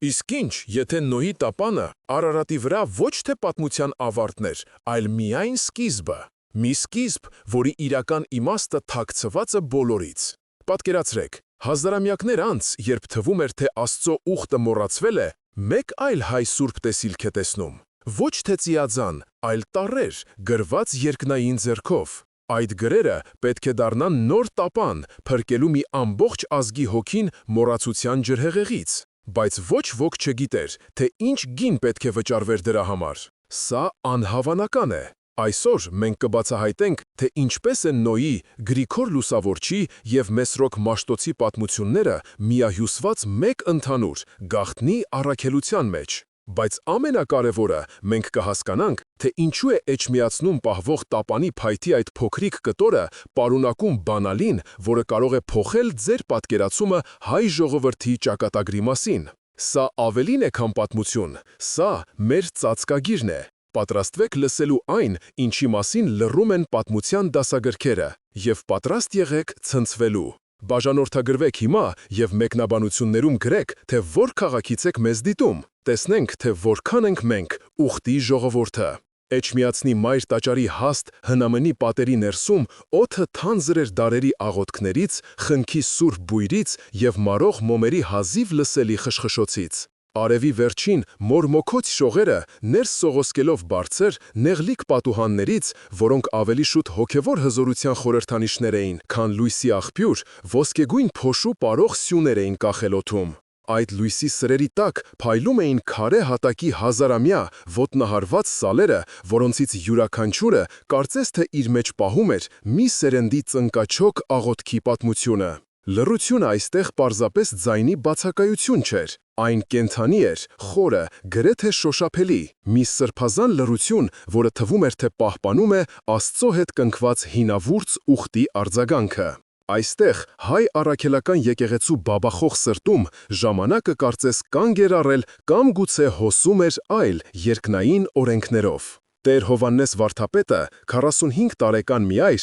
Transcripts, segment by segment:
Իսկ ինչ, եթե Նոյի տապանը Արարատի վրա ոչ թե պատմության ավարտն էր, այլ միայն սկիզբը, մի սկիզբ, որի իրական իմաստը թաքցված է բոլորից։ Պատկերացրեք, հազարամյակներ անց, երբ թվում էր, թե Աստծո ուխտը մոռացվել է, մեկ այլ հայ սուրբ տեսիլք է տեսնում։ Ոչ թե ծիածան, այլ տառեր, գրված երկնային ձեռքով։ Այդ գրերը պետք է դառնան նոր տապան, փրկելու մի ամբողջ ազգի հոգին մոռացության ջրհեղեղից։ Բայց ոչ ոք չգիտեր, թե ինչ գին պետք է վճարվեր դրա համար։ Սա անհավանական է։ Այսօր մենք կբացահայտենք, թե ինչպես են Նոյի, Գրիգոր Լուսավորչի և Մեսրոկ Մաշտոցի պատմությունները միահյուսված մեկ ընդհանուր, գաղտնի առաքելության մեջ։ Բայց ամենակարևորը, մենք կհասկանանք, թե ինչու է Էջմիածնում պահվող տապանի փայտի այդ փոքրիկ կտորը պարունակում բանալին, որը կարող է փոխել ձեր պատկերացումը հայ ժողովրդի ճակատագրի մասին։ Սա ավելին է, քան պատմություն, սա մեր ծածկագիրն է։ Պատրաստվեք լսելու այն, ինչի մասին լռում են պատմության դասագրքերը, և պատրաստ եղեք ցնցվելու։ Բաժանորդագրվեք հիմա և մեկնաբանություններում գրեք, թե որ քաղաքից եք մեզ դիտում։ Տեսնենք, թե որքան ենք մենք ուխտի ժողովուրդը։ Էջմիածնի մայր տաճարի հաստ հնամնի պատերի ներսում օդը թանձր էր դարերի աղոթքներից, խնքի սուրբ բույրից և մարող մոմերի հազիվ լսելի խշխշոցից։ Արևի վերջին մորմոքոց շողերը ներս սողոսկելով բարձր, նեղլիկ պատուհաններից, որոնք ավելի շուտ հոգևոր հզորության խորհրդանիշներ էին, քան լույսի աղբյուր, ոսկեգույն փոշու պարող սյուներ էին կախել օդում։ Այդ լույսի սրերի տակ փայլում էին քարե հատակի հազարամյա ոտնահարված սալերը, որոնցից յուրաքանչյուրը կարծես թե իր մեջ պահում էր մի սերնդի ծնկաչոք աղոթքի պատմությունը։ Լռությունը այստեղ պարզապես ձայնի բացակայություն չէր, այն կենդանի էր, խորը, գրեթե շոշափելի, մի սրբազան լռություն, որը թվում էր, թե պահպանում է Աստծո հետ կնքված հինավուրց ուխտի արձագանքը։ Այստեղ հայ առաքելական եկեղեցու բաբախող սրտում ժամանակը կարծես կանգ էր առել կամ գուցե հոսում էր այլ երկնային օրենքներով։ Տեր Հովհաննես վարդապետը 45 տարեկան մի այր,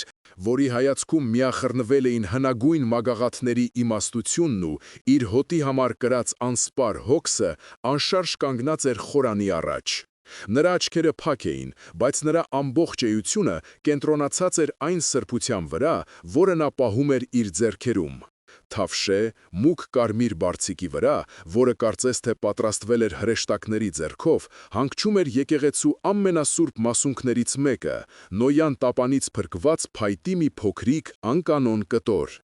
որի հայացքում միախռնվել էին հնագույն մագաղաթների իմաստությունն ու իր հոտի համար կրած անսպար հոգսը, անշարժ կանգնած էր խորանի առաջ։ Նրա աչքերը փակ էին, բայց նրա ամբողջ էությունը կենտրոնացած էր այն սրբության վրա, որը նա պահում էր իր ձեռքերում։ Թավշե, մուգ կարմիր բարձիկի վրա, որը կարծես թե պատրաստվել էր հրեշտակների ձեռքով, հանգչում էր եկեղեցու ամենասուրբ մասունքներից մեկը, Նոյան տապանից փրկված փայտի մի փոքրիկ, անկանոն կտոր։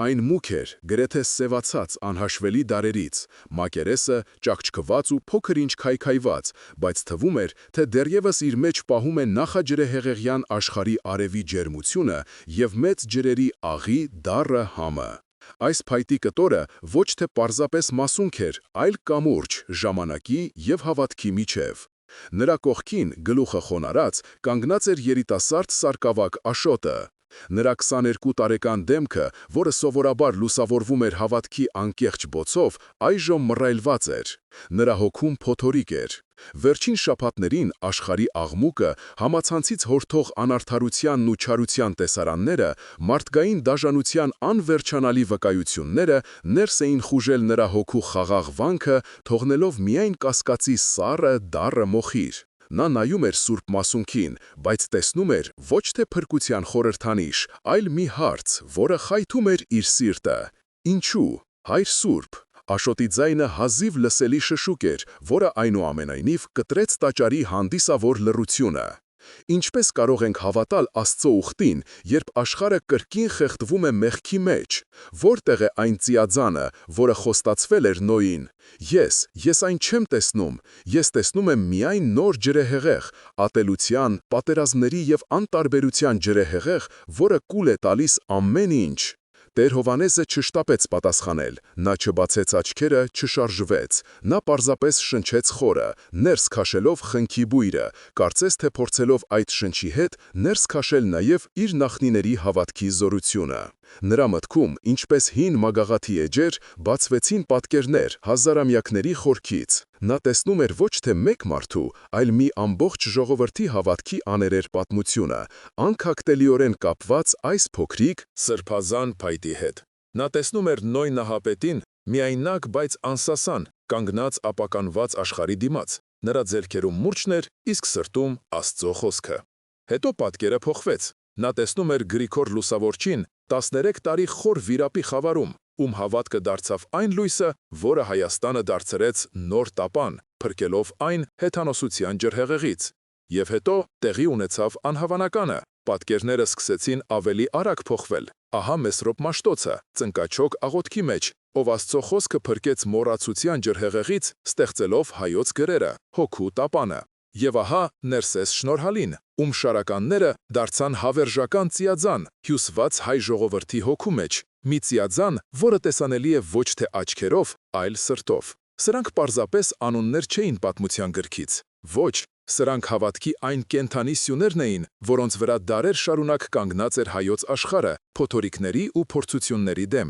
Այն մուգ էր, գրեթե սևացած անհաշվելի դարերից, մակերեսը ճաքճքված ու փոքր-ինչ քայքայված, բայց թվում էր, թե դեռևս իր մեջ պահում է նախաջրհեղեղյան աշխարհի արևի ջերմությունը և մեծ ջրերի աղի դառը համը։ Այս փայտի կտորը ոչ թե պարզապես մասունք էր, այլ կամուրջ, ժամանակի և հավատքի միջև։ Նրա կողքին, գլուխը խոնարհած, կանգնած էր երիտասարդ սարկավակ Աշոտը։ Նրա 22 տարեկան դեմքը, որը սովորաբար լուսավորվում էր հավատքի անկեղծ բոցով, այժմ մռայլված էր։ Նրա հոգում փոթորիկ էր։ Վերջին շաբաթներին աշխարհի աղմուկը, համացանցից հորդող անարդարությանն ու չարության տեսարանները, մարդկային դաժանության անվերջանալի վկայությունները ներս էին խուժել նրա հոգու խաղաղ վանքը, թողնելով միայն կասկածի սառը, դառը մոխիր։ Նա նայում էր սուրբ մասունքին, բայց տեսնում էր ոչ թե փրկության խորհրդանիշ, այլ մի հարց, որը խայթում էր իր սիրտը։ Ինչու՞, Հայր Սուրբ։ Աշոտի ձայնը հազիվ լսելի շշուկ էր, որը այնուամենայնիվ կտրեց տաճարի հանդիսավոր լռությունը։ Ինչպես կարող ենք հավատալ Աստծո ուխտին, երբ աշխարհը կրկին խեղդվում է մեղքի մեջ։ Որտեղ է այն ծիածանը, որը խոստացվել էր Նոյին։ Ես այն չեմ տեսնում։ Ես տեսնում եմ միայն նոր ջրհեղեղ, ատելության, պատերազմների և անտարբերության ջրհեղեղ, որը կուլ է տալիս ամեն ինչ։ Տեր Հովհաննեսը չշտապեց պատասխանել, նա չբացեց աչքերը, չշարժվեց, նա պարզապես շնչեց խորը, ներս քաշելով խնքի բույրը, կարծես թե փորձելով այդ շնչի հետ ներս քաշել նաև իր նախնիների հավատքի զորությունը։ Նրա մտքում, ինչպես հին մագաղաթի էջեր, բացվեցին պատկերներ հազարամյակների խորքից։ Նա տեսնում էր ոչ թե մեկ մարդու, այլ մի ամբողջ ժողովրդի հավատքի աներեր պատմությունը, անքակտելիորեն կապված այս փոքրիկ, սրբազան փայտի հետ։ Նա տեսնում էր Նոյ նահապետին, միայնակ, բայց անսասան, կանգնած ապականված աշխարհի դիմաց, նրա ձեռքերում մուրճն էր, իսկ սրտում Աստծո խոսքը։ Հետո պատկերը փոխվեց։ Նա տեսնում էր Գրիգոր Լուսավորչին 13 տարի խոր վիրապի խավարում, ում հավատքը դարձավ այն լույսը, որը Հայաստանը դարձրեց նոր տապան, փրկելով այն հեթանոսության ջրհեղեղից։ Եվ հետո տեղի ունեցավ անհավանականը։ Պատկերները սկսեցին ավելի արագ փոխվել։ Ահա Մեսրոպ Մաշտոցը, ծնկաչոք աղոթքի մեջ, ով Աստծո խոսքը փրկեց մոռացության ջրհեղեղից, ստեղծելով հայոց գրերը, հոգու տապանը։ Եվ ահա Ներսես Շնորհալին, ում շարականները դարձան հավերժական ծիաձան, հյուսված հայ ժողովրդի հոգու մեջ, մի ծիաձան, որը տեսանելի է ոչ թե աչքերով, այլ սրտով։ Սրանք պարզապես անուններ չէին պատմության գրքից։ Ոչ, սրանք հավատքի այն կենդանի սյուներն էին, որոնց վրա դարեր շարունակ կանգնած էր հայոց աշխարհը, փոթորիկների ու փորձությունների դեմ։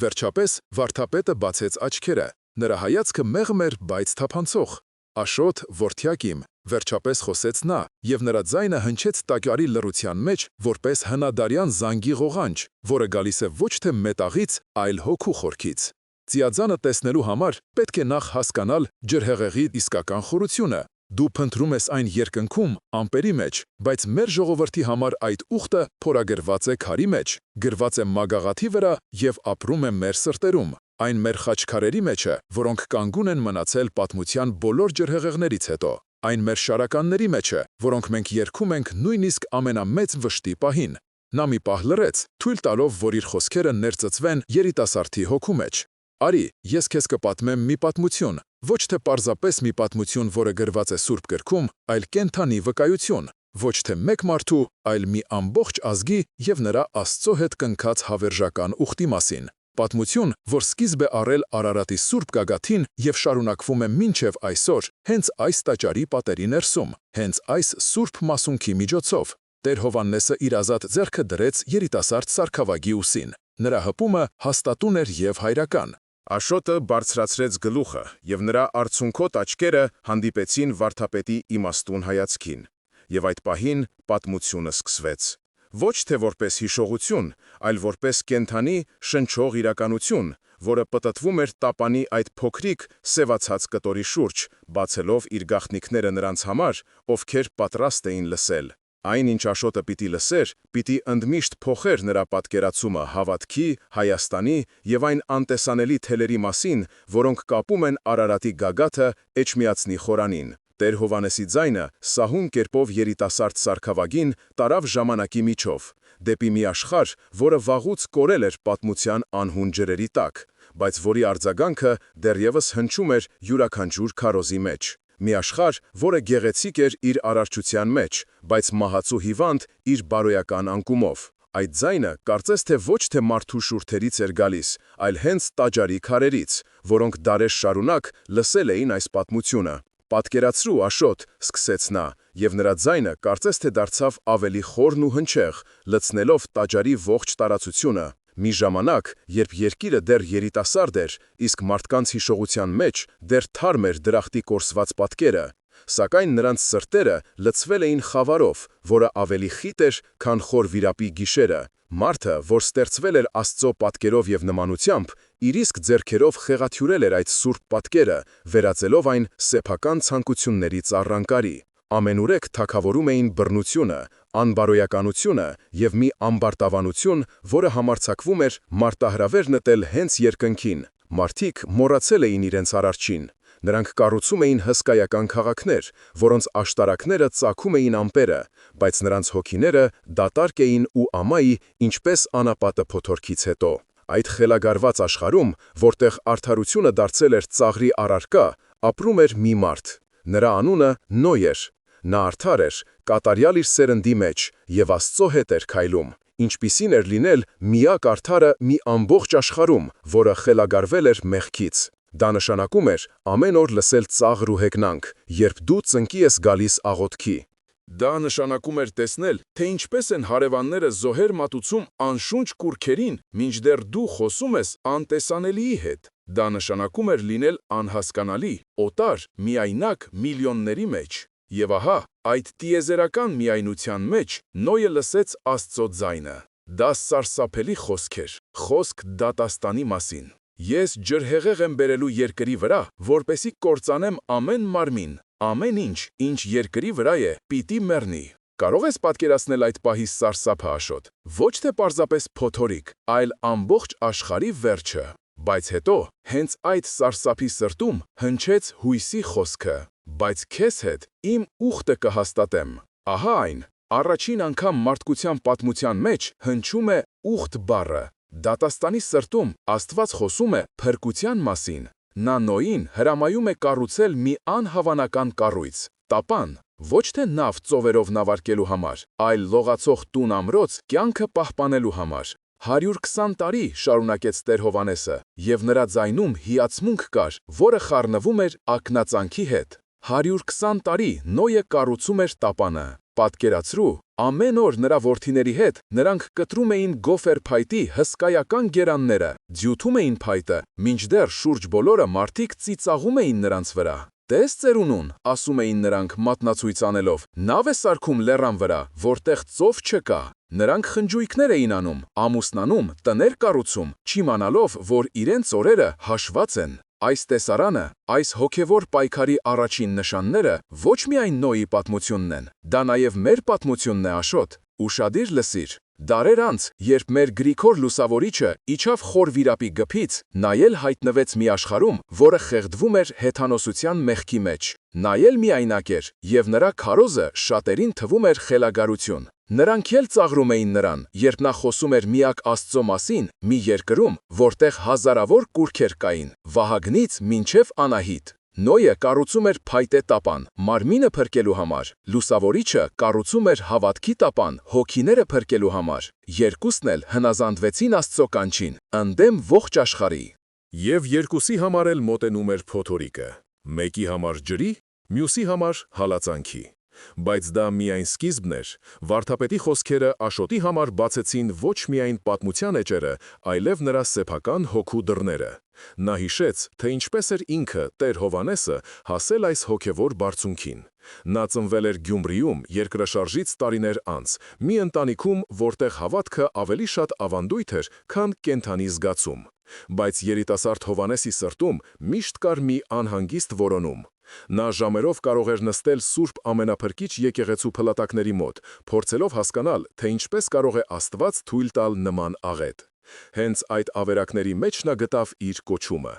Վերջապես վարդապետը բացեց աչքերը։ Նրա հայացքը մեղմ էր, բայց թափանցող։ Աշոտ, որդյակ իմ, վերջապես խոսեց նա, եւ նրա ձայնը հնչեց տակյարի լռության մեջ, որպես հնադարյան զանգի ղողանջ, որը գալիս է ոչ թե մետաղից, այլ հոգու խորքից։ Ծիաձանը տեսնելու համար պետք է նախ հասկանալ ջրհեղեղի իսկական խորությունը։ Դու փնտրում ես այն երկնքում, ամպերի մեջ, բայց մեր ժողովրդի համար այդ ուխտը փորագրված է քարի մեջ, գրված է մագաղաթի վրա եւ ապրում է մեր սրտերում։ Այն մեր խաչքարերի մեջ է, որոնք կանգուն են մնացել պատմության բոլոր ջրհեղեղներից հետո։ Այն մեր շարականների մեջ է, որոնք մենք երգում ենք նույնիսկ ամենամեծ վշտի պահին։ Նա մի պահ լռեց, թույլ տալով, որ իր խոսքերը ներծծվեն երիտասարդի հոգու մեջ։ Արի, ես քեզ կպատմեմ մի պատմություն, ոչ թե պարզապես մի պատմություն, որը գրված է Սուրբ գրքում, այլ կենդանի վկայություն, ոչ թե մեկ մարդու, այլ մի ամբողջ ազգի եւ նրա Աստծո հետ կնքած հավերժական ուխտի մասին։ Պատմություն, որ սկիզբ է առել Արարատի Սուրբ գագաթին եւ շարունակվում է մինչեւ այսօր, հենց այս տաճարի պատերի ներսում, հենց այս Սուրբ մասունքի միջոցով։ Տեր Հովհաննեսը իր ազատ ձեռքը դրեց երիտասարդ Սարգսակի ուսին։ Նրա հպումը հաստատուն էր եւ հայրական։ Աշոտը բարձրացրեց գլուխը, եւ նրա արցունքոտ աչքերը հանդիպեցին վարդապետի իմաստուն հայացքին։ Եվ այդ պահին պատմությունը սկսվեց։ Ոչ թե որպես հիշողություն, այլ որպես կենդանի շնչող իրականություն, որը պտտվում էր տապանի այդ փոքրիկ սևացած կտորի շուրջ, բացելով իր գաղտնիքները նրանց համար, ովքեր պատրաստ էին լսել։ Այն, ինչ Աշոտը պիտի լսեր, պիտի ընդմիշտ փոխեր նրա պատկերացումը հավատքի, Հայաստանի եւ այն անտեսանելի թելերի մասին, որոնք կապում են Արարատի գագաթը Էջմիածնի խորանին։ Տեր Հովհաննեսի ձայնը սահուն կերպով երիտասարդ Սարգսակին տարավ ժամանակի միջով, դեպի մի աշխարհ, որը վաղուց կորել էր պատմության անհուն ջրերի տակ, բայց որի արձագանքը դեռևս հնչում էր յուրաքանչյուր քարոզի մեջ։ Մի աշխարհ, որը գեղեցիկ էր իր արարչության մեջ, բայց մահացու հիվանդ իր բարոյական անկումով։ Այդ ձայնը կարծես թե ոչ թե մարդու շուրթերից էր գալիս, այլ հենց տաճարի քարերից, որոնք դարեր շարունակ լսել էին այս պատմությունը։ Պատկերացրու, Աշոտ, սկսեց նա, եւ նրա ձայնը կարծես թե դարձավ ավելի խորն ու հնչեղ, լցնելով տաճարի ողջ տարածությունը։ Մի ժամանակ, երբ երկիրը դեռ երիտասարդ էր, իսկ մարդկանց հիշողության մեջ դեռ թարմ էր դրախտի կորսված պատկերը, սակայն նրանց սրտերը լցվել էին խավարով, որը ավելի խիտ էր, քան խոր վիրապի գիշերը։ Մարդը, որ ստեղծվել էր Աստծո պատկերով եւ նմանությամբ, իր իսկ ձեռքերով խեղաթյուրել էր այդ սուրբ պատկերը, վերածելով այն սեփական ցանկությունների ծառանկարի։ Ամենուրեք թագավորում էին բռնությունը, անբարոյականությունը եւ մի ամբարտավանություն, որը համարձակվում էր մարտահրավեր նետել հենց երկնքին։ Մարդիկ մոռացել էին իրենց արարչին։ Նրանք կառուցում էին հսկայական քաղաքներ, որոնց աշտարակները ծագում էին ամպերը, բայց նրանց հոգիները դատարկ էին ու ամայի, ինչպես անապատը փոթորքից հետո։ Այդ խելագարված աշխարհում, որտեղ արդարությունը դարձել էր ծաղրի առարկա, ապրում էր մի մարդ։ Նրա անունը Նոյ էր։ Նա արդար էր, կատարյալ իր սերնդի մեջ եւ Աստծո հետ էր քայլում։ Ինչպիսին էր լինել միակ արդարը մի ամբողջ աշխարհում, որը խելագարվել էր մեղքից։ Դա նշանակում էր ամեն օր լսել ծաղր ու հեգնանք, երբ դու ծնկի ես գալիս աղոթքի։ Դա նշանակում էր տեսնել, թե ինչպես են հարևանները զոհեր մատուցում անշունչ կուռքերին, մինչդեռ դու խոսում ես անտեսանելիի հետ։ Դա նշանակում էր լինել անհասկանալի, օտար, միայնակ միլիոնների մեջ։ Եվ ահա, այդ տիեզերական միայնության մեջ Նոյը լսեց Աստծո ձայնը։ Դա սարսափելի խոսք էր, խոսք դատաստանի մասին։ Ես ջրհեղեղ եմ բերելու երկրի վրա, որպեսի կործանեմ ամեն մարմին, ամեն ինչ երկրի վրա է, պիտի մեռնի։ Կարող ես պատկերացնել այդ պահի սարսափը, Աշոտ, ոչ թե պարզապես փոթորիկ, այլ ամբողջ աշխարհի վերջը։ Բայց հետո, հենց այդ սարսափի սրտում հնչեց հույսի խոսքը. «Բայց քեզ հետ իմ ուխտը կհաստատեմ»։ Ահա այն, առաջին անգամ մարդկության պատմության մեջ հնչում է ուխտ բառը։ Դատաստանի սրտում Աստված խոսում է փրկության մասին։ Նա Նոյին հրամայում է կառուցել մի անհավանական կառույց՝ տապան, ոչ թե նավ ծովերով նավարկելու համար, այլ լողացող տուն-ամրոց կյանքը պահպանելու համար։ 120 տարի, շարունակեց Տեր Հովհաննեսը, և նրա ձայնում հիացմունք կար, որը խառնվում էր ակնածանքի հետ։ 120 տարի Նոյը կառուցում էր տապանը։ Պատկերացրու, ամեն օր նրա որդիների հետ նրանք կտրում էին Գոֆեր փայտի հսկայական գերանները, ձյութում էին փայտը, մինչդեռ շուրջ բոլորը մարդիկ ծիծաղում էին նրանց վրա։ «Տես ծերունուն», ասում էին նրանք մատնացույց անելով, «նավ է սարքում լեռան վրա, որտեղ ծով չկա»։ Նրանք խնջույքներ էին անում, ամուսնանում, տներ կառուցում, չիմանալով, որ իրենց օրերը հաշված են։ Այս տեսարանը, այս հոգևոր պայքարի առաջին նշանները ոչ միայն Նոյի պատմությունն են, դա նաև մեր պատմությունն է, Աշոտ։ Ուշադիր լսիր։ Դարեր անց, երբ մեր Գրիգոր Լուսավորիչը իջավ խոր վիրապի գփից, նա էլ հայտնվեց մի աշխարհում, որը խեղդվում էր հեթանոսության մեղքի մեջ։ Նա էլ միայնակ էր, և նրա քարոզը շատերին թվում էր խելագարություն։ Նրանք էլ ծաղրում էին նրան, երբ նա խոսում էր միակ Աստծո մասին, մի երկրում, որտեղ հազարավոր կուռքեր կային, Վահագնից մինչև Անահիտ։ Նոյը կառուցում էր փայտե տապան, մարմինը փրկելու համար, Լուսավորիչը կառուցում էր հավատքի տապան, հոգիները փրկելու համար։ Երկուսն էլ հնազանդվեցին Աստծո կանչին, ընդդեմ ողջ աշխարհի։ Եվ երկուսի համար էլ մոտենում էր փոթորիկը, մեկի համար ջրի, մյուսի համար հալածանքի։ Բայց դա միայն սկիզբն էր։ Վարդապետի խոսքերը Աշոտի համար բացեցին ոչ միայն պատմության էջերը, այլև նրա սեփական հոգու դռները։ Նա հիշեց, թե ինչպես էր ինքը, Տեր Հովհաննեսը, հասել այս հոգևոր բարձունքին։ Նա ծնվել էր Գյումրիում երկրաշարժից տարիներ անց, մի ընտանիքում, որտեղ հավատքը ավելի շատ ավանդույթ էր, քան կենդանի զգացում։ Բայց երիտասարդ Հովհաննեսի սրտում միշտ կար մի անհանգիստ որոնում։ Նա ժամերով կարող էր նստել Սուրբ Ամենափրկիչ եկեղեցու փլատակների մոտ, փորձելով հասկանալ, թե ինչպես կարող է Աստված թույլ տալ նման աղետ։ Հենց այդ ավերակների մեջ նա գտավ իր կոչումը։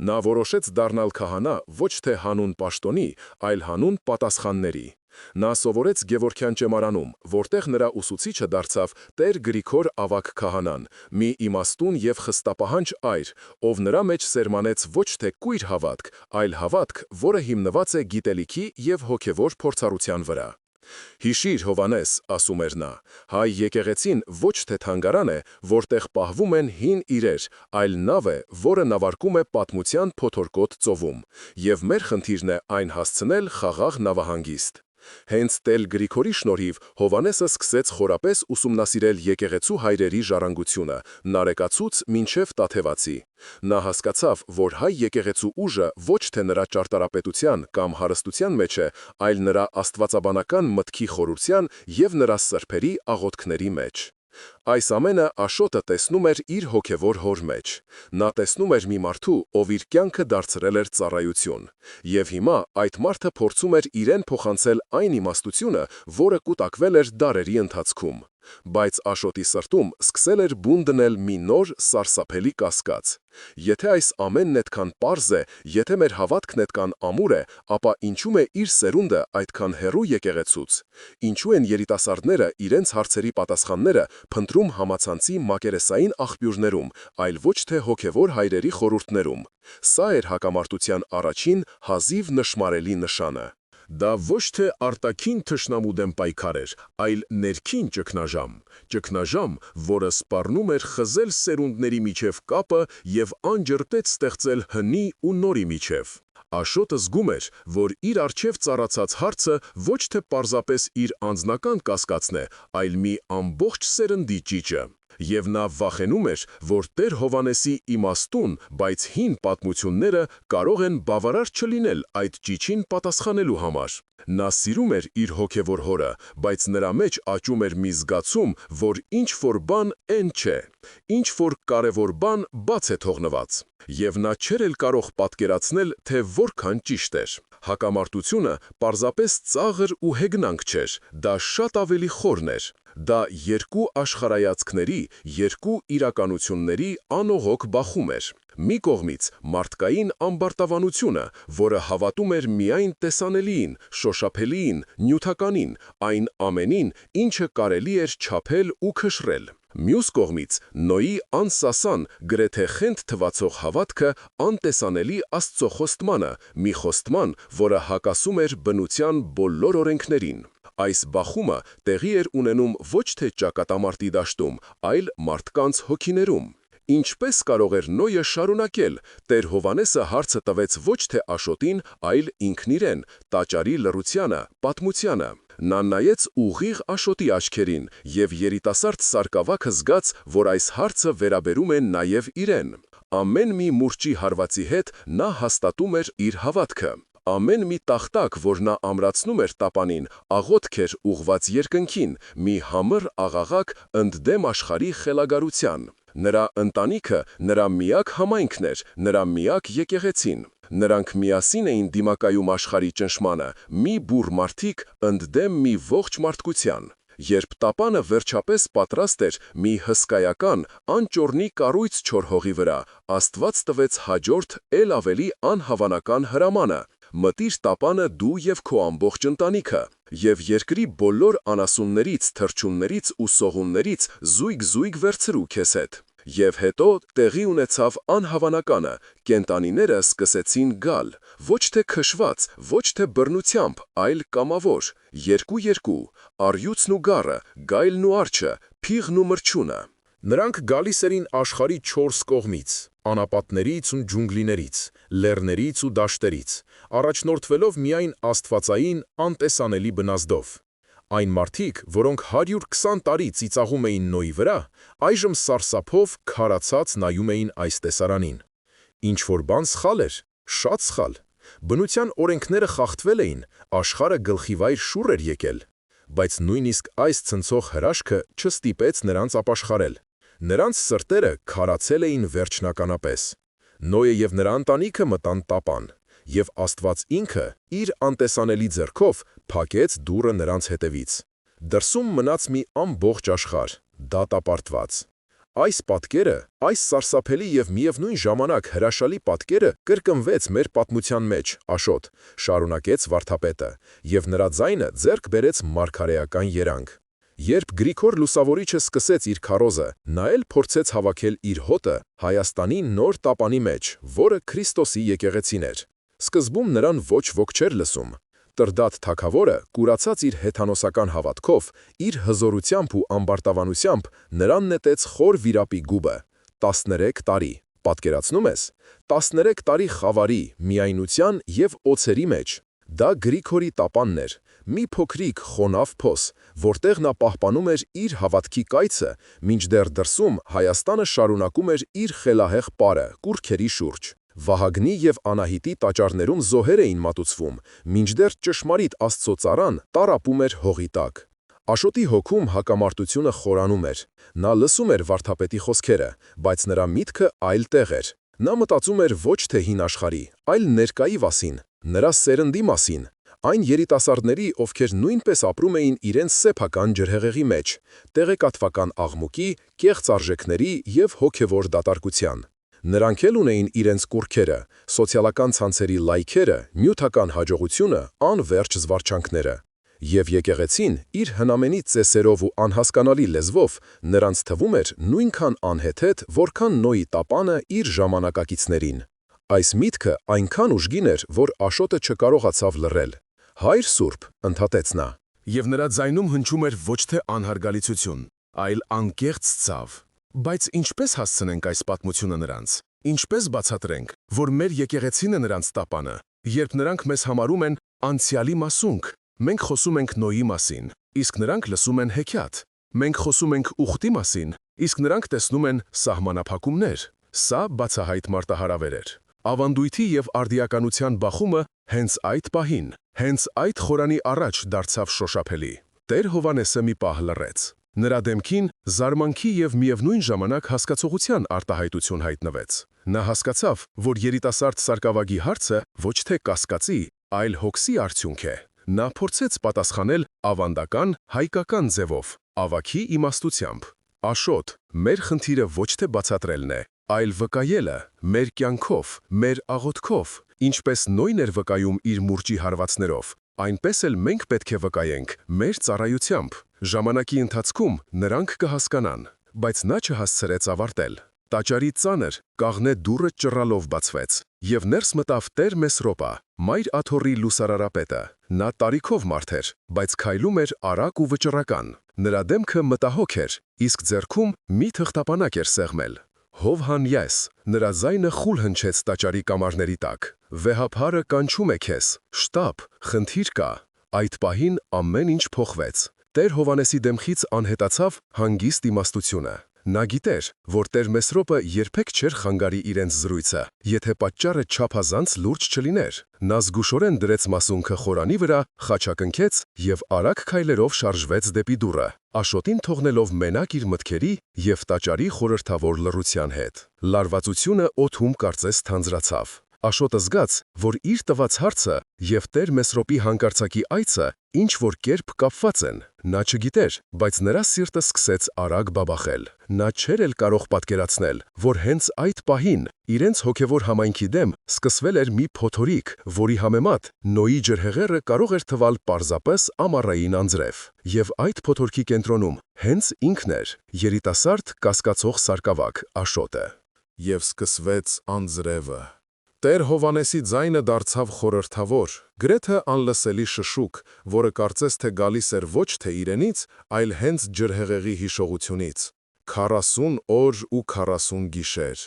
Նա որոշեց դառնալ քահանա ոչ թե հանուն պաշտոնի, այլ հանուն պատասխանների։ Նա սովորեց Գևորգյան ճեմարանում, որտեղ նրա ուսուցիչը դարձավ Տեր Գրիգոր Ավագ քահանան, մի իմաստուն և խստապահանջ այր, ով նրա մեջ սերմանեց ոչ թե կույր հավատք, այլ հավատք, որը հիմնված է գիտելիքի և հոգևոր փորձառության վրա։ «Հիշիր, Հովհաննես», ասում էր նա, հայ եկեղեցին ոչ թե թանգարան է, որտեղ պահվում են հին իրեր, այլ նավ է, որը նավարկում է պատմության փոթորկոտ ծովում, և մեր խնդիրն է այն հասցնել խաղաղ նավահանգիստ։ Հենց Տեր Գրիգորի շնորհիվ Հովհաննեսը սկսեց խորապես ուսումնասիրել եկեղեցու հայրերի ժառանգությունը, նարեկացուց մինչև Տաթևացի։ Նա հասկացավ, որ հայ եկեղեցու ուժը ոչ թե նրա ճարտարապետության կամ հարստության մեջ է, այլ նրա աստվածաբանական մտքի խորության և նրա սրբերի աղոթքների մեջ։ Այս ամենը Աշոտը տեսնում էր իր հոգևոր հոր մեջ։ Նա տեսնում էր մի մարդու, ով իր կյանքը դարձրել էր ծառայություն։ Եվ հիմա այդ մարդը փորձում էր իրեն փոխանցել այն իմաստությունը, որը կուտակվել էր դարերի ընթացքում։ Բայց Աշոտի սրտում սկսել էր բուն դնել մի նոր սարսափելի կասկած։ Եթե այս ամենն այդքան պարզ է, եթե մեր հավատքն այդքան ամուր է, ապա ինչու է իր սերունդը այդքան հեռու եկեղեցուց։ Ինչու են երիտասարդները իրենց հարցերի պատասխանները փնտրում համացանցի մակերեսային աղբյուրներում, այլ ոչ թե հոգևոր հայրերի խորհուրդներում։ Սա էր հակամարտության առաջին հազիվ նշմարելի նշանը։ Դա ոչ թե արտաքին թշնամու դեմ պայքար էր, այլ ներքին ճգնաժամ, որը սպառնում էր խզել սերունդների միջև կապը և անջրտեց ստեղծել հնի ու նորի միջև։ Աշոտը զգում էր, որ իր առջև ծառացած հարցը ոչ թե պարզապես իր անձնական կասկածն է, այլ մի ամբողջ սերնդի ճիճը։ Եվ նա վախենում էր, որ Տեր Հովհաննեսի իմաստուն, բայց հին պատմությունները կարող են բավարար չլինել այդ ճիչին պատասխանելու համար։ Նա սիրում էր իր հոգևոր հորը, բայց նրա մեջ աճում էր մի զգացում, որ ինչ-որ բան էն չէ, ինչ-որ կարևոր բան բաց է թողնված։ Եվ նա չէր էլ կարող պատկերացնել, թե որքան ճիշտ էր։ Հակամարտությունը պարզապես ծաղր ու հեգնանք չէր, դա շատ ավելի խորն էր։ Դա երկու աշխարհայացքների, երկու իրականությունների անողոք բախում էր։ Մի կողմից մարդկային ամբարտավանությունը, որը հավատում էր միայն տեսանելիին, շոշափելիին, նյութականին, այն ամենին, ինչը կարելի էր չափել ու քշրել։ Մյուս կողմից Նոյի անսասան, գրեթե խենթ թվացող հավատքը անտեսանելի Աստծո խոստմանը, մի խոստման, որը հակասում էր բնության բոլոր օրենքներին։ Այս բախումը տեղի էր ունենում ոչ թե ճակատամարտի դաշտում, այլ մարդկանց հոգիներում։ Ինչպես կարող էր Նոյը շարունակել, Տեր Հովհաննեսը հարցը տվեց ոչ թե Աշոտին, այլ ինքն իրեն, տաճարի լռությանը, պատմությանը։ Նա նայեց ուղիղ Աշոտի աչքերին և երիտասարդ սարկավագը զգաց, որ այս հարցը վերաբերում է նաև իրեն։ Ամեն մի մուրճի հարվածի հետ նա հաստատում էր իր հավատքը։ Ամեն մի տախտակ, որ նա ամրացնում էր տապանին, աղոթք էր ուղղված երկնքին, մի համր աղաղակ ընդդեմ աշխարհի խելագարության։ Նրա ընտանիքը նրա միակ համայնքն էր, նրա միակ եկեղեցին։ Նրանք միասին էին դիմակայում աշխարհի ճնշմանը, մի բուռ մարդիկ ընդդեմ մի ողջ մարդկության։ Երբ տապանը վերջապես պատրաստ էր մի հսկայական, անճոռնի կառույց չոր հողի վրա, Աստված տվեց հաջորդ էլ ավելի անհավանական հրամանը. մտիր տապանը դու և քո ամբողջ ընտանիքը, և երկրի բոլոր անասուններից, թռչուններից ու սողուններից զույգ-զույգ վերցրու քեզ հետ։ Եվ հետո տեղի ունեցավ անհավանականը, կենդանիները սկսեցին գալ, ոչ թե քշված, ոչ թե բռնությամբ, այլ կամավոր, երկու-երկու, առյուծն ու գառը, գայլն ու արջը, փիղն ու մրջյունը։ Նրանք գալիս էին աշխարհի 4 կողմից, անապատներից ու ջունգլիներից, լեռներից ու դաշտերից, առաջնորդվելով միայն աստվածային անտեսանելի բնազդով։ Այն մարդիկ, որոնք 120 տարի ծիծաղում էին Նոյի վրա, այժմ սարսափով քարացած նայում էին այս տեսարանին։ Ինչ-որ բան սխալ էր, շատ սխալ։ Բնության օրենքները խախտվել էին, աշխարհը գլխիվայր շուռ էր եկել։ Բայց նույնիսկ այս ցնցող հրաշքը չստիպեց նրանց ապաշխարել։ Նրանց սրտերը քարացել էին վերջնականապես։ Նոյը և նրա ընտանիքը մտան տապան, և Աստված ինքը իր անտեսանելի ձեռքով փակեց դուռը նրանց հետևից։ Դրսում մնաց մի ամբողջ աշխարհ, դատապարտված։ Այս պատկերը, այս սարսափելի և միևնույն ժամանակ հրաշալի պատկերը կրկնվեց մեր պատմության մեջ, Աշոտ, շարունակեց վարդապետը, և նրա ձայնը ձեռք բերեց մարգարեական երանգ։ Երբ Գրիգոր Լուսավորիչը սկսեց իր քարոզը, նա էլ փորձեց հավաքել իր հոտը Հայաստանի նոր տապանի մեջ, որը Քրիստոսի եկեղեցին էր։ Սկզբում նրան ոչ ոք չէր լսում։ Տրդատ թագավորը, կուրացած իր հեթանոսական հավատքով, իր հզորությամբ ու ամբարտավանությամբ նրան նետեց խոր վիրապի գուբը։ 13 տարի։ Պատկերացնում ես։ 13 տարի խավարի, միայնության և օձերի մեջ։ Դա Գրիգորի տապանն էր, մի փոքրիկ խոնավ փոս, որտեղ նա պահպանում էր իր հավատքի կայծը, մինչդեռ դրսում Հայաստանը շարունակում էր իր խելահեղ պարը կուռքերի շուրջ։ Վահագնի և Անահիտի տաճարներում զոհեր էին մատուցվում, մինչդեռ ճշմարիտ Աստծո ծառան տառապում էր հողի տակ։ Աշոտի հոգում հակամարտությունը խորանում էր։ Նա լսում էր վարդապետի խոսքերը, բայց նրա միտքը այլ տեղ էր։ Նա մտածում էր ոչ թե հին աշխարհի, այլ ներկայի մասին, նրա սերնդի մասին, այն երիտասարդների, ովքեր նույնպես ապրում էին իրենց սեփական ջրհեղեղի մեջ, տեղեկատվական աղմուկի, կեղծ արժեքների և հոգևոր դատարկության։ Նրանք էլ ունեին իրենց կուռքերը, սոցիալական ցանցերի լայքերը, նյութական հաջողությունը, անվերջ զվարճանքները։ Եվ եկեղեցին, իր հնամենից ծեսերով ու անհասկանալի լեզվով, նրանց թվում էր նույնքան անհեթեթ, որքան Նոյի տապանը իր ժամանակակիցներին։ Այս միտքը այնքան ուժգին էր, որ Աշոտը չկարողացավ լռել։ «Հայր Սուրբ», ընդհատեց նա։ Եվ նրա ձայնում հնչում էր ոչ թե անհարգալիցություն, այլ անկեղծ ցավ։ Բայց ինչպես հասցնենք այս պատմությունը նրանց։ Ինչպես բացատրենք, որ մեր եկեղեցին է նրանց տապանը, երբ նրանք մեզ համարում են անցյալի մասունք։ Մենք խոսում ենք Նոյի մասին, իսկ նրանք լսում են հեքիաթ։ Մենք խոսում ենք ուխտի մասին, Իսկ նրանք տեսնում են սահմանափակումներ։ Սա բացահայտ մարտահրավեր էր։ Ավանդույթի և արդիականության բախումը հենց այդ պահին, հենց այդ խորանի առաջ դարձավ շոշափելի։ Տեր Հովհաննեսը մի պահ լռեց։ Նրա դեմքին զարմանքի և միևնույն ժամանակ հասկացողության արտահայտություն հայտնվեց։ Նա հասկացավ, որ երիտասարդ սարկավագի հարցը ոչ թե կասկածի, այլ հոգսի արդյունք է։ Նա փորձեց պատասխանել ավանդական, հայկական ձևով, ավագի իմաստությամբ։ Աշոտ, մեր խնդիրը ոչ թե բացատրելն է, այլ վկայելը, մեր կյանքով, մեր աղոթքով, ինչպես Նոյն էր վկայում իր մուրճի հարվածներով, այնպես էլ մենք պետք է վկայենք մեր ծառայությամբ։ Ժամանակի ընթացքում նրանք կհասկանան, բայց նա չհասցրեց ավարտել։ Տաճարի ծանր, կաղնե դուռը ճռալով բացվեց, և ներս մտավ Տեր Մեսրոպը, Մայր Աթոռի լուսարարապետը։ Նա տարիքով մարդ էր, բայց քայլում էր արագ ու վճռական։ Նրա դեմքը մտահոգ էր, իսկ ձեռքում մի թղթապանակ էր սեղմել։ Հովհաննես, նրա ձայնը խուլ հնչեց տաճարի կամարների տակ։ Վեհափարը կանչում է քեզ, շտապ, խնդիր կա։ Այդ պահին ամեն ինչ փոխվեց։ Տեր Հովհաննեսի դեմքից անհետացավ հանգիստ իմաստությունը։ Նա գիտեր, որ Տեր Մեսրոպը երբեք չէր խանգարի իրենց զրույցը, եթե պատճառը չափազանց լուրջ չլիներ։ Նա զգուշորեն դրեց մասունքը խորանի վրա, խաչակնքեց և արագ քայլերով շարժվեց դեպի դուռը, Աշոտին թողնելով մենակ իր մտքերի և տաճարի խորհրդավոր լռության հետ։ Լարվածությունը օդում կարծես թանձրացավ։ Աշոտը զգաց, որ իր տված հարցը և Տեր Մեսրոպի հանկարծակի այցը ինչ-որ կերպ կապված են։ Նա չգիտեր, բայց նրա սիրտը սկսեց արագ բաբախել։ Նա չէր էլ կարող պատկերացնել, որ հենց այդ պահին իրենց հոգևոր համայնքի դեմ սկսվել էր մի փոթորիկ, որի համեմատ Նոյի ջրհեղեղը կարող էր թվալ պարզապես ամառային անձրև։ Եվ այդ փոթորքի կենտրոնում հենց ինքն էր, երիտասարդ կասկածող սարկավագ Աշոտը։ Եվ սկսվեց անձրևը։ Տեր Հովհաննեսի ձայնը դարձավ խորհրդավոր, գրեթե անլսելի շշուկ, որը կարծես թե գալիս էր ոչ թե իրենից, այլ հենց ջրհեղեղի հիշողությունից։ 40 օր ու 40 գիշեր։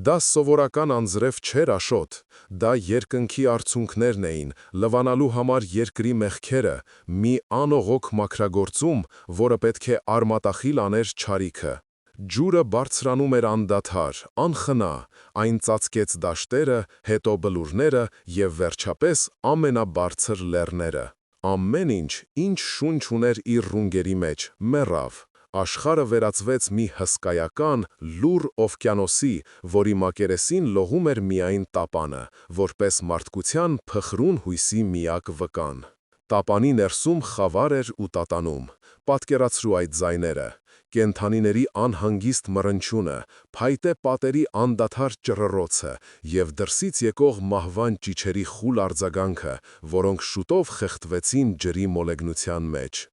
Դա սովորական անձրև չէր, Աշոտ, դա երկնքի արցունքներն էին, լվանալու համար երկրի մեղքերը, մի անողոք մաքրագործում, որը պետք է արմատախիլ աներ չարիքը։ Ջուրը բարձրանում էր անդադար, անխնա, այն ծածկեց դաշտերը, հետո բլուրները և վերջապես ամենաբարձր լեռները։ Ամեն ինչ, ինչ շունչ ուներ իր ռունգերի մեջ, մեռավ։ Աշխարհը վերածվեց մի հսկայական, լուռ օվկիանոսի, որի մակերեսին լողում էր միայն տապանը, որպես մարդկության փխրուն հույսի միակ վկան։ Տապանի ներսում խավար էր ու տատանում։ Պատկերացրու այդ ձայները։ Կենդանիների անհանգիստ մռնչյունը, փայտե պատերի անդադար ճռռոցը և դրսից եկող մահվան ճիչերի խուլ արձագանքը, որոնք շուտով խեղդվեցին ջրի մոլեգնության մեջ։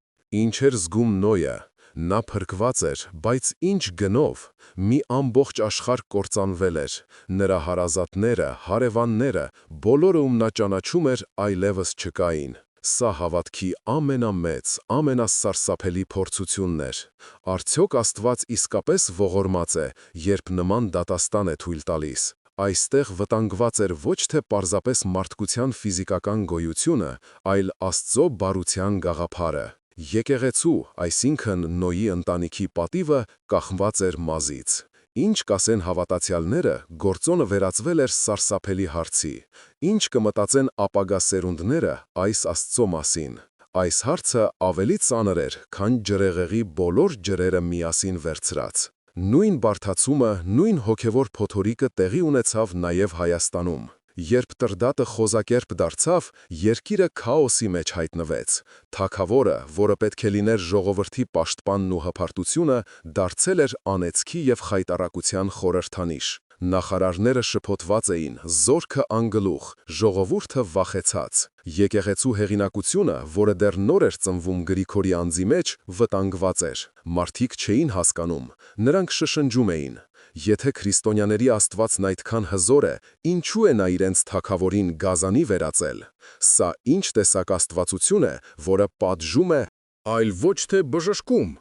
Ինչ էր զգում Նոյը։ Նա փրկված էր, բայց ինչ գնով։ Մի ամբողջ աշխարհ կործանվել էր։ Նրա հարազատները, հարևանները, բոլորը, ում նա ճանաչում էր, այլևս չկային։ Սա հավատքի ամենամեծ, ամենասարսափելի փորձությունն էր։ Արդյոք Աստված իսկապես ողորմած է, երբ նման դատաստան է թույլ տալիս։ Այստեղ վտանգված էր ոչ թե պարզապես մարդկության ֆիզիկական գոյությունը, այլ Աստծո բարության գաղափարը։ Եկեղեցու, այսինքն Նոյի ընտանիքի պատիվը կախված էր մազից։ Ինչ կասեն հավատացյալները, գործոնը վերածվել էր սարսափելի հարցի։ Ինչ կմտածեն ապագա սերունդները այս Աստծո մասին։ Այս հարցը ավելի ծանր էր, քան ջրհեղեղի բոլոր ջրերը միասին վերցրած։ Նույն բարդացումը, նույն հոգևոր փոթորիկը տեղի ունեցավ նաև Հայաստանում։ Երբ Տրդատը խոզակերպ դարձավ, երկիրը քաոսի մեջ հայտնվեց։ Թագավորը, որը պետք է լիներ ժողովրդի պաշտպանն ու հպարտությունը, դարձել էր անեծքի և խայտառակության խորհրդանիշ։ Նախարարները շփոթված էին, զորքը անգլուխ, ժողովուրդը վախեցած։ Եկեղեցու հեղինակությունը, որը դեռ նոր էր ծնվում Գրիգորի անձի մեջ, վտանգված էր։ Մարդիկ չէին հասկանում։ Նրանք շշնջում էին. Եթե քրիստոնյաների Աստվածն այդքան հզոր է, ինչու է նա իրենց թագավորին գազանի վերածել։ Սա ինչ տեսակ աստվածություն է, որը պատժում է, այլ ոչ թե բժշկում։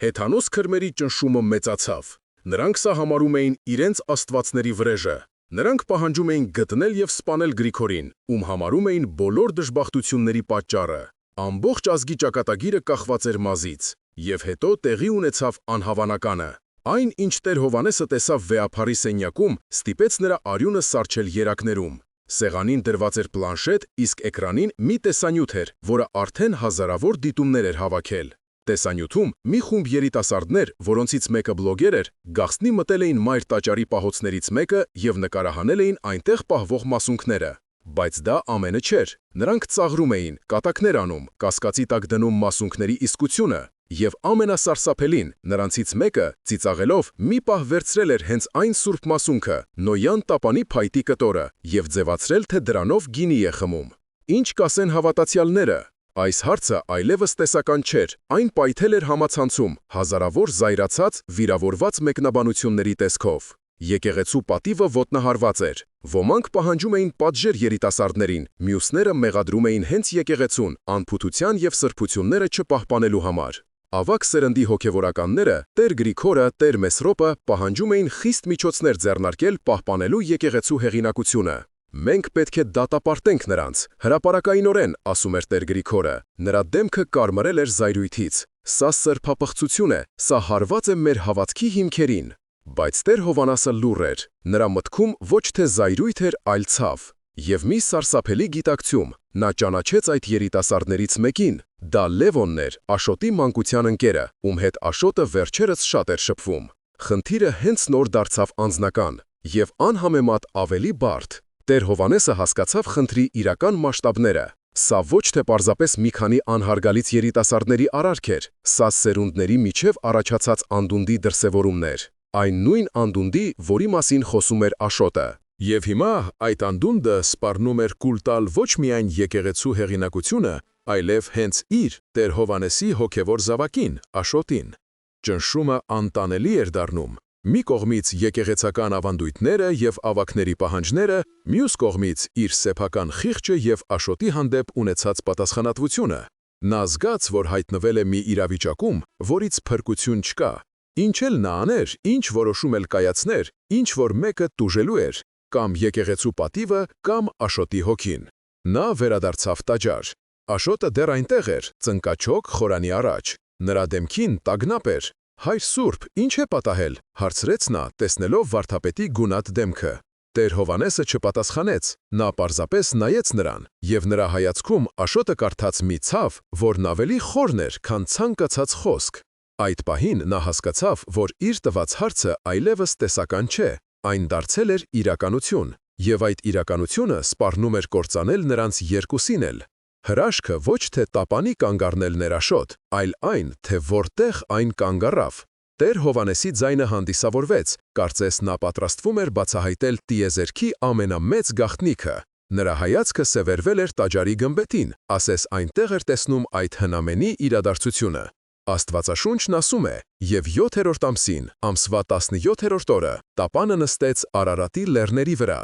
Հեթանոս քրմերի ճնշումը մեծացավ։ Նրանք սա համարում էին իրենց աստվածների վրեժը։ Նրանք պահանջում էին գտնել և սպանել Գրիգորին, ում համարում էին բոլոր դժբախտությունների պատճառը։ Ամբողջ ազգի ճակատագիրը կախված էր մազից։ Եվ հետո տեղի ունեցավ անհավանականը։ Այն, ինչ Տեր Հովանեսը տեսավ վեհափառի սենյակում, ստիպեց նրա արյունը սառչել երակներում։ Սեղանին դրված էր պլանշետ, իսկ էկրանին մի տեսանյութ էր, որը արդեն հազարավոր դիտումներ էր հավաքել։ Տեսանյութում մի խումբ երիտասարդներ, որոնցից մեկը բլոգեր էր, գաղտնի մտել էին մայր տաճարի պահոցներից մեկը և նկարահանել էին այնտեղ պահվող մասունքները։ Բայց դա ամենը չէր։ Նրանք ծաղրում էին, կատակներ անում, կասկածի տակ դնում մասունքների իսկությունը, և ամենասարսափելին, նրանցից մեկը, ծիծաղելով, մի պահ վերցրել էր հենց այն սուրբ մասունքը, Նոյան տապանի փայտի կտորը, և ձևացրել, թե դրանով գինի է խմում։ Ինչ կասեն հավատացյալները։ Այս հարցը այլևս տեսական չէր, այն պայթել էր համացանցում, հազարավոր զայրացած, վիրավորված մեկնաբանությունների տեսքով։ Եկեղեցու պատիվը ոտնահարված էր։ Ոմանք պահանջում էին պատժեր երիտասարդներին, մյուսները մեղադրում էին հենց եկեղեցուն, անփութության և սրբությունները չպահպանելու համար։ Ավագ սերնդի հոգևորականները, Տեր Գրիգորը, Տեր Մեսրոպը պահանջում էին խիստ միջոցներ ձեռնարկել պահպանելու եկեղեցու հեղինակությունը։ Մենք պետք է դատապարտենք նրանց, հրապարակայնորեն, ասում էր Տեր Գրիգորը։ Նրա դեմքը կարմրել էր զայրույթից։ Սա սրբապղծություն է, սա հարված է մեր հավատքի հիմքերին։ Բայց Տեր Հովանեսը լուռ էր։ Նրա մտքում ոչ թե զայրույթ էր, այլ ցավ։ Եվ մի սարսափելի գիտակցում, նա ճանաչեց այդ երիտասարդներից մեկին։ Դա Լևոնն էր, Աշոտի մանկության ընկերը, ում հետ Աշոտը վերջերս շատ էր շփվում։ Խնդիրը հենց նոր դարձավ անձնական և անհամեմատ ավելի բարդ։ Տեր Հովանեսը հասկացավ խնդրի իրական մասշտաբները։ Սա ոչ թե պարզապես մի քանի անհարգալից երիտասարդների արարք էր, սա սերունդների միջև առաջացած անդունդի դրսևորումն էր։ Այն նույն անդունդի, որի մասին խոսում էր Աշոտը։ Եվ հիմա այդ անդունդը սպառնում էր կուլ տալ ոչ միայն եկեղեցու հեղինակությունը, այլև հենց իր Տեր Հովանեսի հոգևոր զավակին, Աշոտին։ Ճնշումը անտանելի էր դառնում։ Մի կողմից եկեղեցական ավանդույթները և ավագների պահանջները, մյուս կողմից իր սեփական խիղճը և Աշոտի հանդեպ ունեցած պատասխանատվությունը։ Նա զգաց, որ հայտնվել է մի իրավիճակում, որից փրկություն չկա։ Ինչ էլ նա աներ, ինչ որոշում էլ կայացներ, ինչ որ մեկը տուժելու էր, կամ եկեղեցու պատիվը, կամ Աշոտի հոգին։ Նա վերադարձավ տաճար։ Աշոտը դեռ այնտեղ էր, ծնկաչոք խորանի առաջ։ Նրա դեմքին տագնապ էր։ «Հայր Սուրբ, ինչ է պատահել», հարցրեց նա, տեսնելով վարդապետի գունատ դեմքը։ Տեր Հովանեսը չպատասխանեց, նա պարզապես նայեց նրան, և նրա հայացքում Աշոտը կարդաց մի ցավ, որն ավելի խորն էր, քան ցանկացած խոսք։ Այդ պահին նա հասկացավ, որ իր տված հարցը այլևս տեսական չէ, այն դարձել էր իրականություն, և այդ իրականությունը սպառնում էր կործանել նրանց երկուսին էլ։ Հրաշքը ոչ թե տապանի կանգ առնելն էր Աշոտ, այլ այն, թե որտեղ այն կանգ առավ։ Տեր Հովանեսի ձայնը հանդիսավորվեց, կարծես նա պատրաստվում էր բացահայտել տիեզերքի ամենամեծ գաղտնիքը։ Նրա հայացքը սևեռվել էր տաճարի գմբեթին, ասես այնտեղ էր տեսնում այդ հնամենի իրադարձությունը։ Աստվածաշունչն ասում է. «Եվ 7-րդ ամսին, ամսվա 17-րդ օրը, տապանը նստեց Արարատի լեռների վրա»։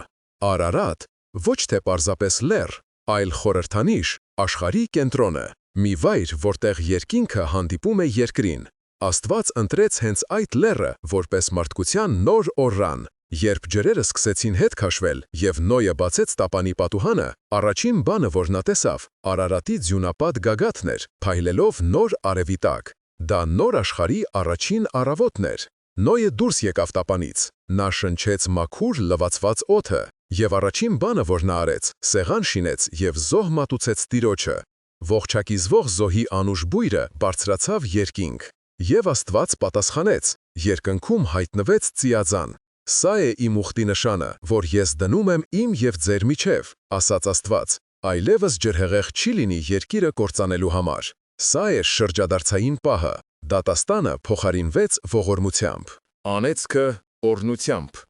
Արարատ, ոչ թե պարզապես լեռ, այլ խորհրդանիշ, աշխարհի կենտրոնը, մի վայր, որտեղ երկինքը հանդիպում է երկրին։ Աստված ընտրեց հենց այդ լեռը որպես մարդկության նոր օրրան։ Երբ ջրերը սկսեցին հետ քաշվել և Նոյը բացեց տապանի պատուհանը, առաջին բանը, որ նա տեսավ, Արարատի ձյունապատ գագաթն էր, փայլելով նոր արևի տակ։ Դա նոր աշխարհի առաջին առավոտն էր։ Նոյը դուրս եկավ տապանից։ Նա շնչեց մաքուր լվացված օդը, և առաջին բանը, որ նա արեց, սեղան շինեց և զոհ մատուցեց Տիրոջը։ Ողջակիզվող զոհի անուշ բույրը բարձրացավ երկինք։ Եվ Աստված պատասխանեց։ Երկնքում հայտնվեց ծիածան։ «Սա է իմ ուխտի նշանը, որ ես դնում եմ իմ և ձեր միջև», ասաց Աստված։ Այլևս ջրհեղեղ չի լինի երկիրը կործանելու համար։ Սա է շրջադարձային պահը։ Դատաստանը փոխարինվեց ողորմությամբ, անեծքը օրհնությամբ,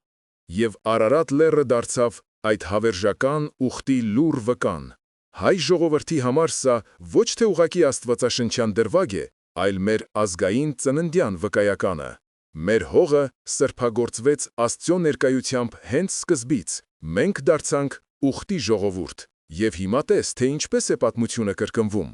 և Արարատ լեռը դարձավ այդ հավերժական ուխտի լուռ վկան։ Հայ ժողովրդի համար սա ոչ թե ուղղակի աստվածաշնչյան դրվագ է, այլ մեր ազգային ծննդյան վկայականը։ Մեր հողը սրբագործվեց Աստծո ներկայությամբ հենց սկզբից։ Մենք դարձանք ուխտի ժողովուրդ։ Եվ հիմա տես, թե ինչպես է պատմությունը կրկնվում,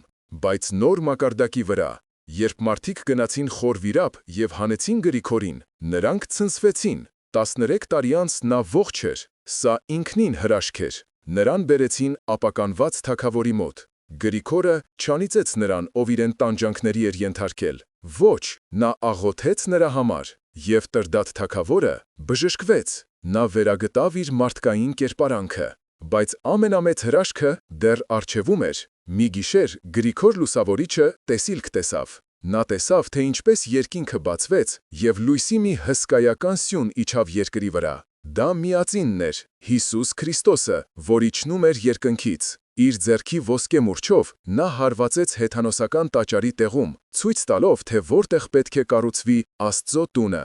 բայց նոր մակարդակի վրա։ Երբ մարդիկ գնացին խոր վիրապ և հանեցին Գրիգորին, նրանք ցնցվեցին։ 13 տարի անց նա ողջ էր։ Սա ինքնին հրաշք էր։ Նրան բերեցին ապականված թագավորի մոտ։ Գրիգորը չանիծեց նրան, ով իրեն տանջանքների էր ենթարկել։ Ոչ, նա աղոթեց նրա համար։ Եվ Տրդատ թագավորը բժշկվեց, նա վերագտավ իր մարդկային կերպարանքը, բայց ամենամեծ հրաշքը դեռ առջևում էր։ Մի գիշեր Գրիգոր Լուսավորիչը տեսիլք տեսավ։ Նա տեսավ, թե ինչպես երկինքը բացվեց և լույսի մի հսկայական սյուն իջավ երկրի վրա։ Դա միածինն էր, Հիսուս Քրիստոսը, որ իջնում էր երկնքից։ Իր ձեռքի ոսկե մուրչով նա հարվածեց հեթանոսական տաճարի տեղում, ցույց տալով, թե որտեղ պետք է կառուցվի Աստծո տունը։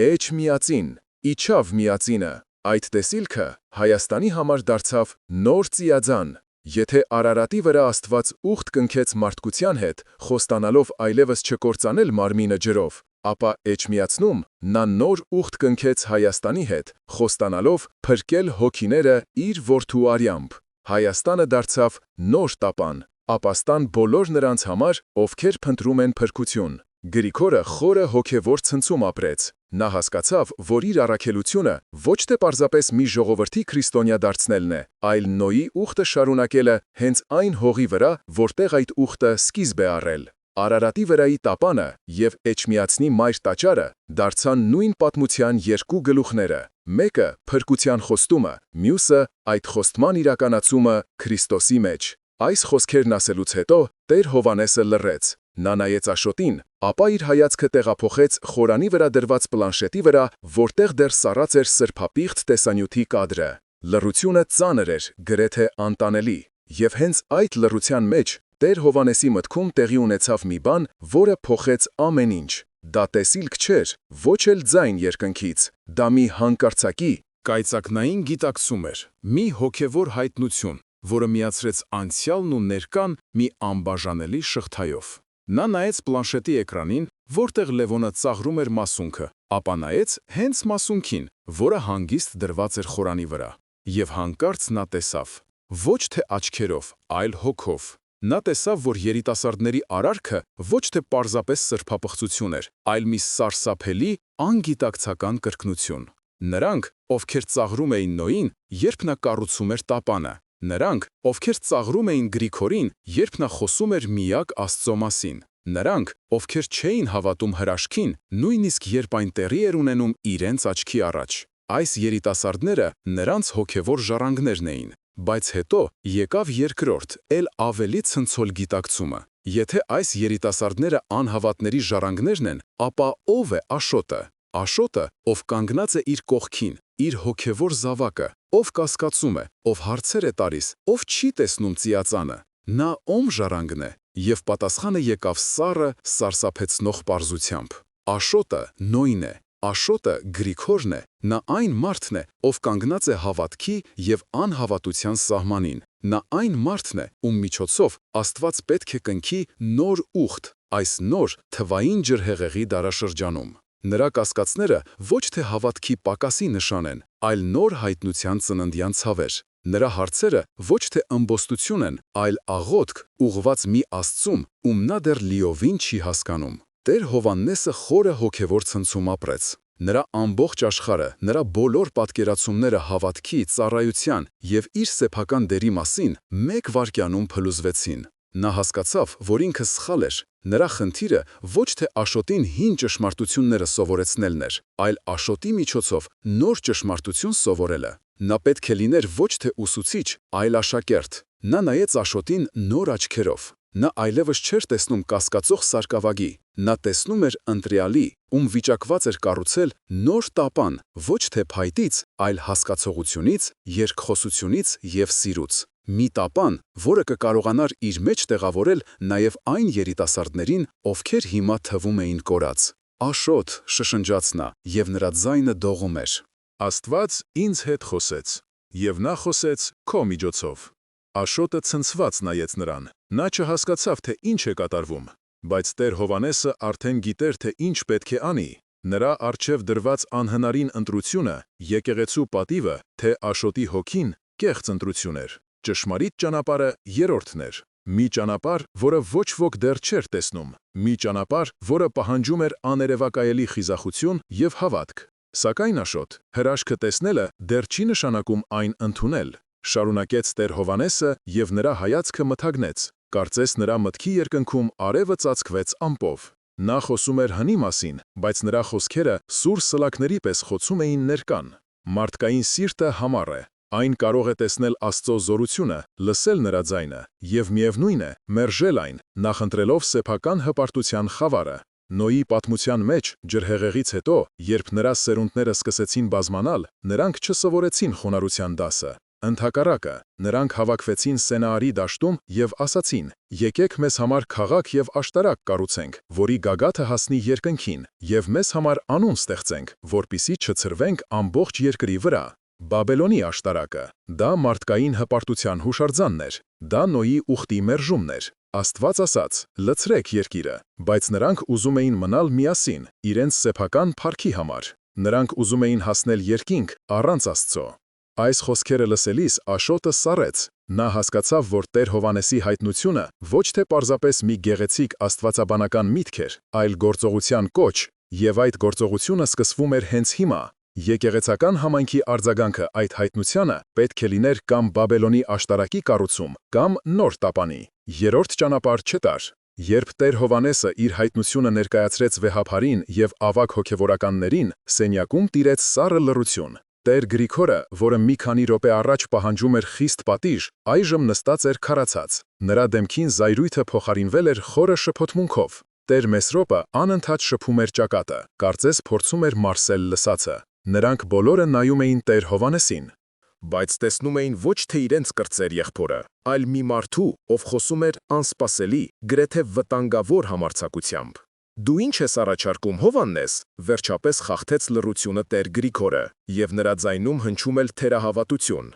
Էջ միածին, իջավ միածինը։ Այդ տեսիլքը Հայաստանի համար դարձավ նոր ծիածան։ Եթե Արարատի վրա Աստված ուխտ կնքեց մարդկության հետ, խոստանալով այլևս չկործանել մարմինը ջրով, ապա Էջմիածնում նա նոր ուխտ կնքեց Հայաստանի հետ, խոստանալով փրկել հոգիները իր որդու արյամբ։ Հայաստանը դարձավ նոր տապան, ապաստան բոլոր նրանց համար, ովքեր փնտրում են փրկություն։ Գրիգորը խորը հոգևոր ցնցում ապրեց։ Նա հասկացավ, որ իր առաքելությունը ոչ թե պարզապես մի ժողովրդի քրիստոնյա դարձնելն է, այլ Նոյի ուխտը շարունակելը հենց այն հողի վրա, որտեղ այդ ուխտը սկիզբ է առել։ Արարատի վրայի տապանը և Էջմիածնի մայր տաճարը դարձան նույն պատմության երկու գլուխները, մեկը փրկության խոստումը, մյուսը այդ խոստման իրականացումը Քրիստոսի մեջ։ Այս խոսքերն ասելուց հետո Տեր Հովհաննեսը լռեց։ Նա նայեց Աշոտին, ապա իր հայացքը տեղափոխեց խորանի վրա դրված պլանշետի վրա, որտեղ դեռ սառած էր սրբապիղծ տեսանյութի կադրը։ Լռությունը ծանր էր, գրեթե անտանելի, և հենց այդ լռության մեջ Տեր Հովհաննեսի մտքում տեղի ունեցավ մի բան, որը փոխեց ամեն ինչ։ Դա տեսիլք չէր, ոչ էլ ձայն երկնքից, դա մի հանկարծակի, կայծակնային գիտակցում էր, մի հոգևոր հայտնություն, որը միացրեց անցյալն ու ներկան մի անբաժանելի շղթայով։ Նա նայեց պլանշետի էկրանին, որտեղ Լևոնը ծաղրում էր մասունքը, ապա նայեց հենց մասունքին, որը հանգիստ դրված էր խորանի վրա։ Եվ հանկարծ նա տեսավ, ոչ թե աչքերով, այլ հոգով։ Նա տեսավ, որ երիտասարդների արարքը ոչ թե պարզապես սրբապղծություն էր, այլ մի սարսափելի, անգիտակցական կրկնություն։ Նրանք, ովքեր ծաղրում էին Նոյին, երբ նա կառուցում էր տապանը։ Նրանք, ովքեր ծաղրում էին Գրիգորին, երբ նա խոսում էր միակ Աստծո մասին։ Նրանք, ովքեր չէին հավատում հրաշքին, նույնիսկ երբ այն տեղի էր ունենում իրենց աչքի առաջ։ Այս երիտասարդները նրանց հոգևոր ժառանգներն էին։ Բայց հետո եկավ երկրորդ, էլ ավելի ցնցոլ գիտակցումը։ Եթե այս երիտասարդները անհավատների ժառանգներն են, ապա ո՞վ է Աշոտը։ Աշոտը, ով կանգնած է իր կողքին, իր հոգևոր զավակը, ով կասկածում է, ով հարցեր է տալիս, ով չի տեսնում ծիածանը։ Նա ո՞մ ժառանգն է։ Եվ պատասխանը եկավ սառը, սարսափեցնող պարզությամբ։ Աշոտը Նոյն է։ Աշոտը Գրիգորն է, նա այն մարդն է, ով կանգնած է հավատքի և անհավատության սահմանին։ Նա այն մարդն է, ում միջոցով Աստված պետք է կնքի նոր ուխտ, այս նոր թվային ջրհեղեղի դարաշրջանում։ Նրա կասկածները ոչ թե հավատքի պակասի նշան են, այլ նոր հայտնության ծննդյան ցավեր։ Նրա հարցերը ոչ թե ըմբոստություն են, այլ աղոթք, ուղղված մի Աստծուն, ում նա դեռ լիովին չի հասկանում։ Տեր Հովհաննեսը խորը հոգևոր ցնցում ապրեց։ Նրա ամբողջ աշխարհը, նրա բոլոր պատկերացումները հավատքի, ծառայության և իր սեփական դերի մասին մեկ վայրկյանում փլուզվեցին։ Նա հասկացավ, որ ինքը սխալ էր։ Նրա խնդիրը ոչ թե Աշոտին հին ճշմարտությունները սովորեցնելն էր, այլ Աշոտի միջոցով նոր ճշմարտություն սովորելը։ Նա պետք է լիներ ոչ թե ուսուցիչ, այլ աշակերտ։ Նա նայեց Աշոտին նոր աչքերով։ Նա այլևս չէր տեսնում կասկածող սարկավագի։ Նա տեսնում էր ընտրյալի, ում վիճակված էր կառուցել նոր տապան, ոչ թե փայտից, այլ հասկացողությունից, երկխոսությունից և սիրուց։ Մի տապան, որը կկարողանար իր մեջ տեղավորել նաև այն երիտասարդներին, ովքեր հիմա թվում էին կորած։ Աշոտ, շշնջաց նա, և նրա ձայնը դողում էր։ Աստված ինձ հետ խոսեց, և նա խոսեց քո միջոցով։ Աշոտը ցնցված նայեց նրան։ Նա չհասկացավ, թե ինչ է կատարվում, բայց Տեր Հովհաննեսը արդեն գիտեր, թե ինչ պետք է անի։ Նրա առջև դրված անհնարին ընտրությունը, եկեղեցու պատիվը, թե Աշոտի հոգին կեղծ ընտրություն էր։ Ճշմարիտ ճանապարհը երրորդն էր։ Մի ճանապարհ, որը ոչ ոք դեռ չէր տեսնում։ Մի ճանապարհ, որը պահանջում էր աներևակայելի խիզախություն և հավատք։ Սակայն Աշոտ, հրաշքը տեսնելը դեռ չի նշանակում այն ընդունել։ Շարունակեց Տեր Հովհաննեսը, և նրա հայացքը մթագնեց։ Կարծես նրա մտքի երկնքում արևը ծածկվեց ամպով։ Նա խոսում էր հնի մասին, բայց նրա խոսքերը սուր սլաքների պես խոցում էին ներկան։ Մարդկային սիրտը համառ է։ Այն կարող է տեսնել Աստծո զորությունը, լսել նրա ձայնը և միևնույն է մերժել այն, նախընտրելով սեփական հպարտության խավարը։ Նոյի պատմության մեջ ջրհեղեղից հետո, երբ նրա սերունդները սկսեցին բազմանալ, նրանք չսովորեցին խոնարհության դասը։ Ընդհակառակը, նրանք հավաքվեցին Սենաարի դաշտում և ասացին. «Եկեք մեզ համար քաղաք և աշտարակ կառուցենք, որի գագաթը հասնի երկնքին, և մեզ համար անուն ստեղծենք, որպեսզի չցրվենք ամբողջ երկրի վրա»։ Բաբելոնի աշտարակը։ Դա մարդկային հպարտության հուշարձանն էր։ Դա Նոյի ուխտի մերժումն էր։ Աստված ասաց. «Լցրեք երկիրը», բայց նրանք ուզում էին մնալ միասին, իրենց սեփական փառքի համար։ Նրանք ուզում էին հասնել երկինք առանց Աստծո։ Այս խոսքերը լսելիս Աշոտը սառեց։ Նա հասկացավ, որ Տեր Հովհաննեսի հայտնությունը ոչ թե պարզապես մի գեղեցիկ աստվածաբանական միտք էր, այլ գործողության կոչ, և այդ գործողությունը սկսվում էր հենց հիմա։ Եկեղեցական համայնքի արձագանքը այդ հայտնությանը պետք է լիներ կամ Բաբելոնի աշտարակի կառուցում, կամ նոր տապանի։ Երրորդ ճանապարհ չկար։ Երբ Տեր Հովհաննեսը իր հայտնությունը ներկայացրեց վեհափարին և ավագ հոգևորականներին, սենյակում տիրեց սառը լռություն։ Տեր Գրիգորը, որը մի քանի րոպե առաջ պահանջում էր խիստ պատիժ, այժմ նստած էր քարացած։ Նրա դեմքին զայրույթը փոխարինվել էր խորը շփոթմունքով։ Տեր Մեսրոպը անընդհատ շփում էր ճակատը, կարծես փորձում էր մարսել լսածը։ Նրանք բոլորը նայում էին Տեր Հովհաննեսին, բայց տեսնում էին ոչ թե իրենց կրտսեր եղբորը, այլ մի մարդու, ով խոսում էր անսպասելի, գրեթե վտանգավոր համարձակությամբ։ «Դու ինչ ես առաջարկում, Հովհաննես», վերջապես խախտեց լռությունը Տեր Գրիգորը, և նրա ձայնում հնչում էր թերահավատություն։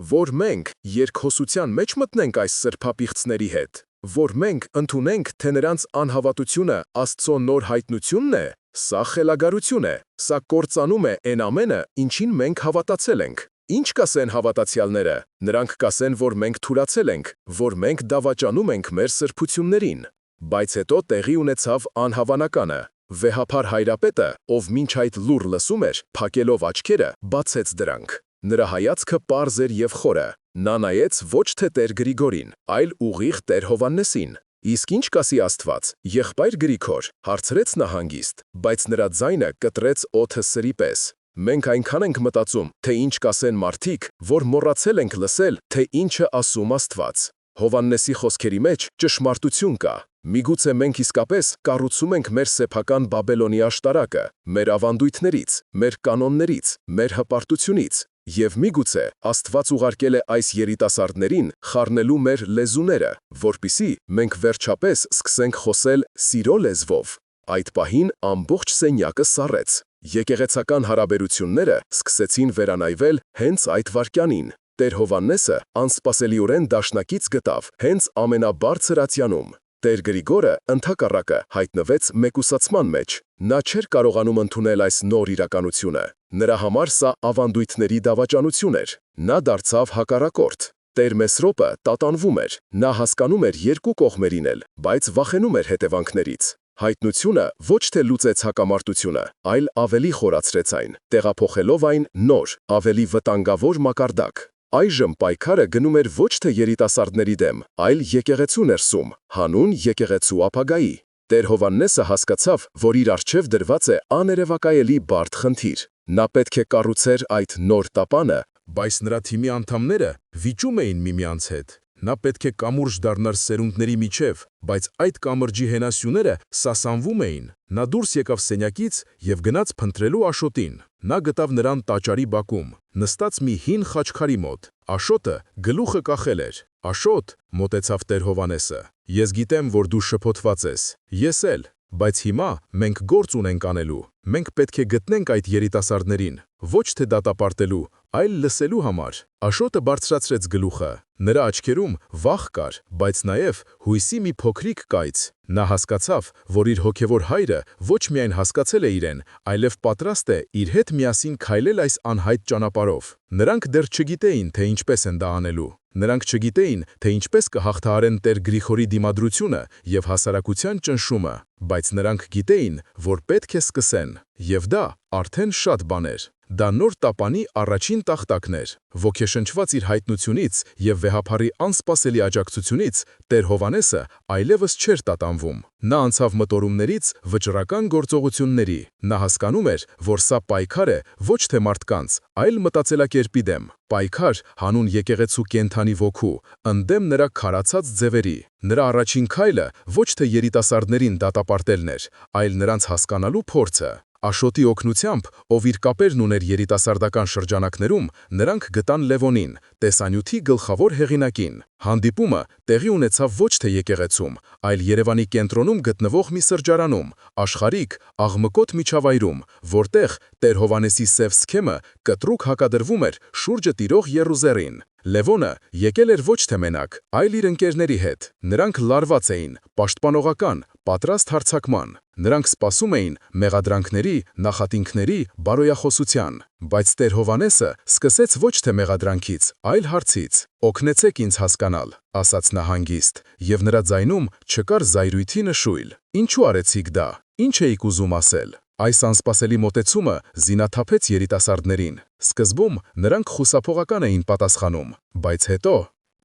«Որ մենք երկխոսության մեջ մտնենք այս սրբապիղծների հետ, որ մենք ընդունենք, թե նրանց անհավատությունը Աստծո նոր հայտնությունն է, սա խելագարություն է, սա կործանում է այն ամենը, ինչին մենք հավատացել ենք։ Ինչ կասեն հավատացյալները։ Նրանք կասեն, որ մենք թուլացել ենք, որ մենք դավաճանում ենք մեր սրբություններին։ Բայց հետո տեղի ունեցավ անհավանականը։ Վեհափար Հայրապետը, ով մինչ այդ լուռ լսում էր, փակելով աչքերը, բացեց դրանք։ Նրա հայացքը պարզ էր և խորը։ Նա նայեց ոչ թե Տեր Գրիգորին, այլ ուղիղ Տեր Հովհաննեսին։ «Իսկ ինչ կասի Աստված, եղբայր Գրիգոր», հարցրեց նա հանգիստ, բայց նրա ձայնը կտրեց օդը սրի պես։ «Մենք այնքան ենք մտածում, թե ինչ կասեն մարդիկ, որ մոռացել ենք լսել, թե ինչը ասում Աստված»։ Հովհաննեսի խոսքերի մեջ ճշմարտություն կա։ Միգուցե մենք իսկապես կառուցում ենք մեր սեփական Բաբելոնի աշտարակը, մեր ավանդույթներից, մեր կանոններից, մեր հպարտությունից, և միգուցե Աստված ուղարկել է այս երիտասարդներին խառնելու մեր լեզուները, որպեսզի մենք վերջապես սկսենք խոսել սիրո լեզվով։ Այդ պահին ամբողջ սենյակը սառեց։ Եկեղեցական հարաբերությունները սկսեցին վերանայվել հենց այդ վայրկյանին։ Տեր Հովհաննեսը անսպասելիորեն դաշնակից գտավ հենց ամենաբարձր ատյանում։ Տեր Գրիգորը ընդհակառակը հայտնվեց մեկուսացման մեջ։ Նա չէր կարողանում ընդունել այս նոր իրականությունը։ Նրա համար սա ավանդույթների դավաճանություն էր։ Նա դարձավ հակառակորդ։ Տեր Մեսրոպը տատանվում էր։ Նա հասկանում էր երկու կողմերին էլ, բայց վախենում էր հետևանքներից։ Հայտնությունը ոչ թե լուծեց հակամարտությունը, այլ ավելի խորացրեց այն, տեղափոխելով այն նոր, ավելի վտանգավոր մակարդակ։ Այժմ պայքարը գնում էր ոչ թե երիտասարդների դեմ, այլ եկեղեցու ներսում, հանուն եկեղեցու ապագայի։ Տեր Հովհաննեսը հասկացավ, որ իր առջև դրված է աներևակայելի բարդ խնդիր։ Նա պետք է կառուցեր այդ նոր տապանը, բայց նրա թիմի անդամները վիճում էին միմյանց հետ։ Նա պետք է կամուրջ դառնար սերունդների միջև, բայց այդ կամրջի հենասյուները սասանվում էին։ Նա դուրս եկավ սենյակից և գնաց փնտրելու Աշոտին։ Նա գտավ նրան տաճարի բակում, նստած մի հին խաչքարի մոտ։ Աշոտը գլուխը կախել էր։ «Աշոտ», մոտեցավ Տեր Հովհաննեսը, «ես գիտեմ, որ դու շփոթված ես։ Ես էլ։ Բայց հիմա մենք գործ ունենք անելու։ Մենք պետք է գտնենք այդ երիտասարդներին, ոչ թե դատապարտելու, այլ լսելու համար»։ Աշոտը բարձրացրեց գլուխը։ Նրա աչքերում վախ կար, բայց նաև հույսի մի փոքրիկ կայծ։ Նա հասկացավ, որ իր հոգևոր հայրը ոչ միայն հասկացել է իրեն, այլև պատրաստ է իր հետ միասին քայլել այս անհայտ ճանապարհով։ Նրանք դեռ չգիտեին, թե ինչպես են դա անելու։ Նրանք չգիտեին, թե ինչպես կհաղթահարեն Տեր Գրիգորի դիմադրությունը և հասարակության ճնշումը, բայց նրանք գիտեին, որ պետք է սկսեն։ Եվ դա արդեն շատ բան էր։ Դա նոր տապանի առաջին տախտակն էր։ Ոգեշնչված իր հայտնությունից և վեհափառի անսպասելի աջակցությունից Տեր Հովհաննեսը այլևս չէր տատանվում։ Նա անցավ մտորումներից վճռական գործողությունների։ Նա հասկանում էր, որ սա պայքար է ոչ թե մարդկանց, այլ մտածելակերպի դեմ։ Պայքար հանուն եկեղեցու կենդանի ոգու, ընդդեմ նրա քարացած ձևերի։ Նրա առաջին քայլը ոչ թե երիտասարդներին դատապարտելն էր, այլ նրանց հասկանալու փորձը։ Աշոտի օգնությամբ, ով իր կապերն ուներ երիտասարդական շրջանակներում, նրանք գտան Լևոնին, տեսանյութի գլխավոր հեղինակին։ Հանդիպումը տեղի ունեցավ ոչ թե եկեղեցում, այլ Երևանի կենտրոնում գտնվող մի սրճարանում, աշխարհիկ, աղմկոտ միջավայրում, որտեղ Տեր Հովհաննեսի սև սքեմը կտրուկ հակադրվում էր շուրջը տիրող եռուզեռին։ Լևոնը եկել էր ոչ թե մենակ, այլ իր ընկերների հետ։ Նրանք լարված էին, պաշտպանողական, պատրաստ հարձակման։ Նրանք սպասում էին մեղադրանքների, նախատինքների, բարոյախոսության։ Բայց Տեր Հովհաննեսը սկսեց ոչ թե մեղադրանքից, այլ հարցից։ «Օգնեցեք ինձ հասկանալ», ասաց նա հանգիստ, և նրա ձայնում չկար զայրույթի նշույլ։ «Ինչու արեցիք դա։ Ինչ էիք ուզում ասել»։ Այս անսպասելի մոտեցումը զինաթափեց երիտասարդներին։ Սկզբում նրանք խուսափողական էին պատասխանում, բայց հետո,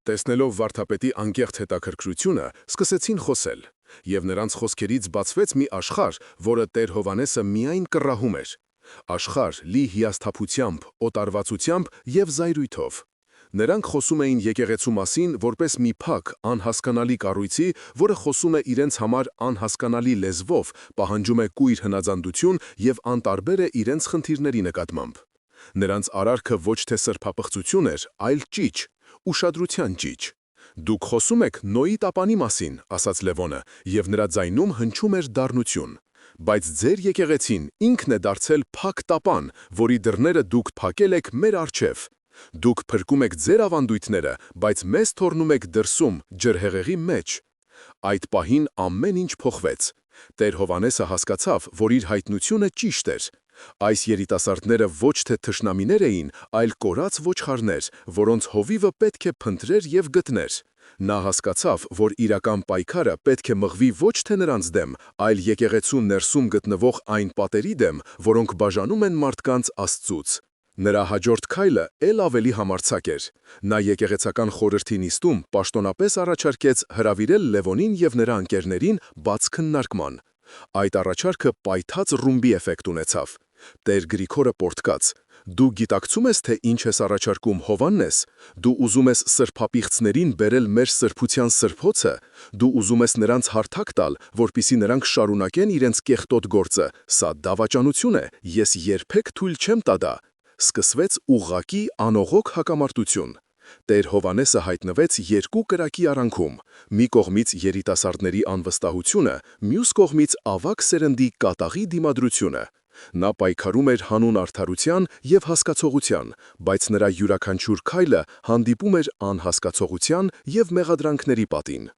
Տեսնելով վարդապետի անկեղծ հետաքրքրությունը, սկսեցին խոսել, և նրանց խոսքերից բացվեց մի աշխարհ, որը Տեր Հովհաննեսը միայն կռահում էր։ Աշխարհ լի հիասթափությամբ, օտարվածությամբ և զայրույթով։ Նրանք խոսում էին եկեղեցու մասին որպես մի փակ, անհասկանալի կառույցի, որը խոսում է իրենց համար անհասկանալի լեզվով, պահանջում է կույր հնազանդություն և անտարբեր է իրենց խնդիրների նկատմամբ։ Նրանց արարքը ոչ թե սրբապղծություն էր, այլ ճիչ, ուշադրության ճիչ։ «Դուք խոսում եք Նոյի տապանի մասին», ասաց Լևոնը, և նրա ձայնում հնչում էր դառնություն։ «Բայց ձեր եկեղեցին ինքն է դարձել փակ տապան, որի դռները դուք փակել եք մեր առջև։ Դուք փրկում եք ձեր ավանդույթները, բայց մեզ թողնում եք դրսում, ջրհեղեղի մեջ»։ Այդ պահին ամեն ինչ փոխվեց։ Տեր Հովհաննեսը հասկացավ, որ իր հայտնությունը ճիշտ էր։ Այս երիտասարդները ոչ թե թշնամիներ էին, այլ կորած ոչխարներ, որոնց հովիվը պետք է փնտրեր և գտներ։ Նա հասկացավ, որ իրական պայքարը պետք է մղվի ոչ թե նրանց դեմ, այլ եկեղեցու ներսում գտնվող այն պատերի դեմ, որոնք բաժանում են մարդկանց Աստծուց։ Նրա հաջորդ քայլը էլ ավելի համարձակ էր։ Նա եկեղեցական խորհրդի նիստում պաշտոնապես առաջարկեց հրավիրել Լևոնին և նրա ընկերներին բաց քննարկման։ Այդ առաջարկը պայթած ռումբի էֆեկտ ունեցավ։ Տեր Գրիգորը պոռթկաց. «Դու գիտակցում ես, թե ինչ ես առաջարկում, Հովհաննես։ Դու ուզում ես սրբապիղծներին բերել մեր սրբության սրբոցը։ Դու ուզում ես նրանց հարթակ տալ, որպեսզի նրանք շարունակեն իրենց կեղտոտ գործը։ Սա դավաճանություն է, ես երբեք թույլ չեմ տա դա»։ Սկսվեց ուղղակի անողոք հակամարտություն։ Տեր Հովհաննեսը հայտնվեց երկու կրակի արանքում։ Մի կողմից երիտասարդների անվստահությունը, մյուս կողմից ավագ սերնդի կատաղի դիմադրությունը։ Նա պայքարում էր հանուն արդարության և հասկացողության, բայց նրա յուրաքանչյուր քայլը հանդիպում էր անհասկացողության և մեղադրանքների պատին։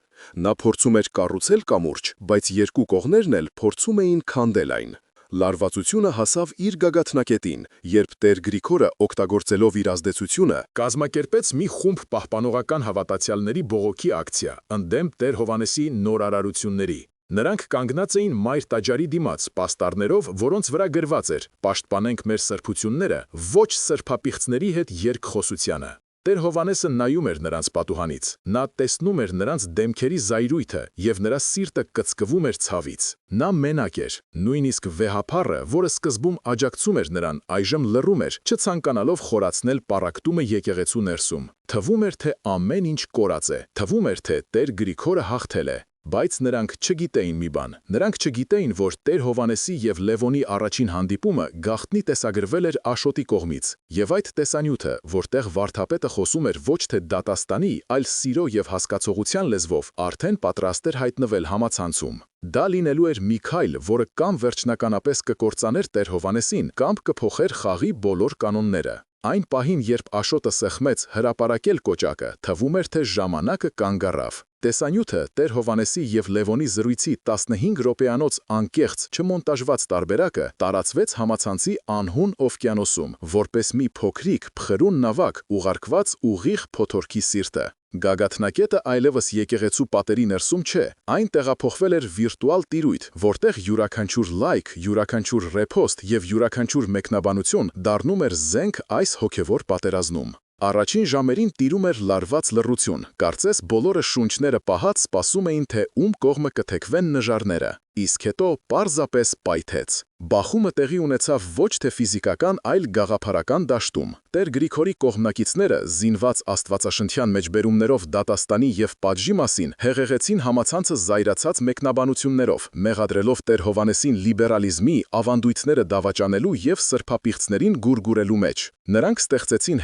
Նա փորձում էր կառուցել կամուրջ, բայց երկու կողմերն էլ փորձում էին քանդել այն։ Լարվածությունը հասավ իր գագաթնակետին, երբ Տեր Գրիգորը, օգտագործելով իր ազդեցությունը, կազմակերպեց մի խումբ պահպանողական հավատացյալների բողոքի ակցիա, ընդդեմ Տեր Հովհաննեսի նորարարությունների։ Նրանք կանգնած էին Մայր տաճարի դիմաց, պաստառներով, որոնց վրա գրված էր. «Պաշտպանենք մեր սրբությունները ոչ սրբապիղծների հետ երկխոսությանը»։ Տեր Հովհաննեսը նայում էր նրանց պատուհանից։ Նա տեսնում էր նրանց դեմքերի զայրույթը, և նրա սիրտը կծկվում էր ցավից։ Նա մենակ էր։ Նույնիսկ վեհափառը, որը սկզբում աջակցում էր նրան, այժմ լռում էր, չցանկանալով խորացնել պառակտումը եկեղեցու ներսում։ Թվում էր, թե ամեն ինչ կորած է։ Թվում էր, թե Տեր Գրիգորը հաղթել է։ Բայց նրանք չգիտեին մի բան։ Նրանք չգիտեին, որ Տեր Հովհաննեսի և Լևոնի առաջին հանդիպումը գաղտնի տեսագրվել էր Աշոտի կողմից, և այդ տեսանյութը, որտեղ վարդապետը խոսում էր ոչ թե դատաստանի, այլ սիրո և հասկացողության լեզվով, արդեն պատրաստ էր հայտնվել համացանցում։ Դա լինելու էր մի քայլ, որը կամ վերջնականապես կկործաներ Տեր Հովհաննեսին, կամ կփոխեր խաղի բոլոր կանոնները։ Այն պահին, երբ Աշոտը սեղմեց հրապարակել կոճակը, թվում էր, թե ժամանակը կանգ առավ։ Տեսանյութը Տեր Հովհաննեսի և Լևոնի զրույցի 15 րոպեանոց անկեղծ, չմոնտաժված տարբերակը տարածվեց համացանցի անհուն օվկիանոսում, որպես մի փոքրիկ, փխրուն նավակ ուղարկված ուղիղ փոթորքի սիրտը։ Գագաթնակետը այլևս եկեղեցու պատերի ներսում չէ, այն տեղափոխվել էր վիրտուալ տիրույթ, որտեղ յուրաքանչյուր լայք, յուրաքանչյուր ռեփոստ եւ յուրաքանչյուր մեկնաբանություն դառնում էր զենք այս հոգևոր պատերազմում։ Առաջին ժամերին տիրում էր լարված լռություն, կարծես բոլորը շունչները պահած սպասում էին, թե ում կողմը կթեքվեն նժարները, իսկ հետո պարզապես պայթեց։ Բախումը տեղի ունեցավ ոչ թե ֆիզիկական, այլ գաղափարական դաշտում։ Տեր Գրիգորի կողմնակիցները, զինված աստվածաշնչյան մեջբերումներով դատաստանի եւ պատժի մասին, հեղեղեցին համացանցը զայրացած մեկնաբանություններով, մեղադրելով Տեր Հովհաննեսին լիբերալիզմի, ավանդույթները դավաճանելու եւ սրբապիղծներին գուրգուրելու մեջ։ Նրանք ստեղծեցին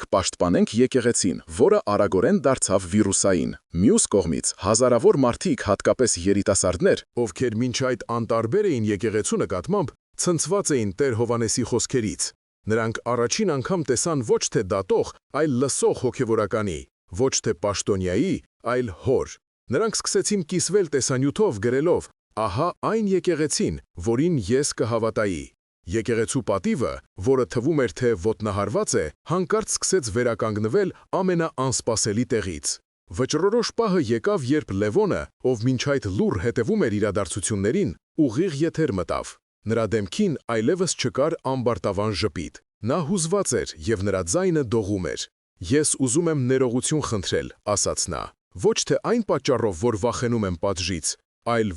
#պաշտպանենք եկեղեցին, որը արագորեն դարձավ վիրուսային։ Մյուս կողմից, հազարավոր մարդիկ, հատկապես երիտասարդներ, ովքեր մինչ այդ անտարբեր էին եկեղեցու նկատմամբ, ցնցված էին Տեր Հովհաննեսի խոսքերից։ Նրանք առաջին անգամ տեսան ոչ թե դատող, այլ լսող հոգևորականի, ոչ թե պաշտոնյայի, այլ հոր։ Նրանք սկսեցին կիսվել տեսանյութով գրելով. «Ահա այն եկեղեցին, որին ես կհավատայի»։ Եկեղեցու պատիվը, որը թվում էր, թե ոտնահարված է, հանկարծ սկսեց վերականգնվել ամենաանսպասելի տեղից։ Վճռորոշ պահը եկավ, երբ Լևոնը, ով մինչ այդ լուռ հետևում էր իրադարձություններին, ուղիղ եթեր մտավ։ Նրա դեմքին այլևս չկար ամբարտավան ժպիտ։ Նա հուզված էր եւ նրա ձայնը դողում էր։ «Ես ուզում եմ ներողություն խնդրել», ասաց նա, «ոչ թե այն պատճառով, որ վախենում եմ պատժից, այլ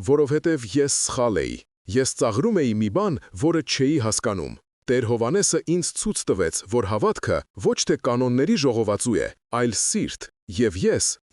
որովհետև ես սխալ էի։ Ես ծաղրում էի մի բան, որը չէի հասկանում։ Տեր Հովհաննեսը ինձ ցույց տվեց, որ հավատքը ոչ թե կանոնների ժողովածու է, այլ սիրտ, եւ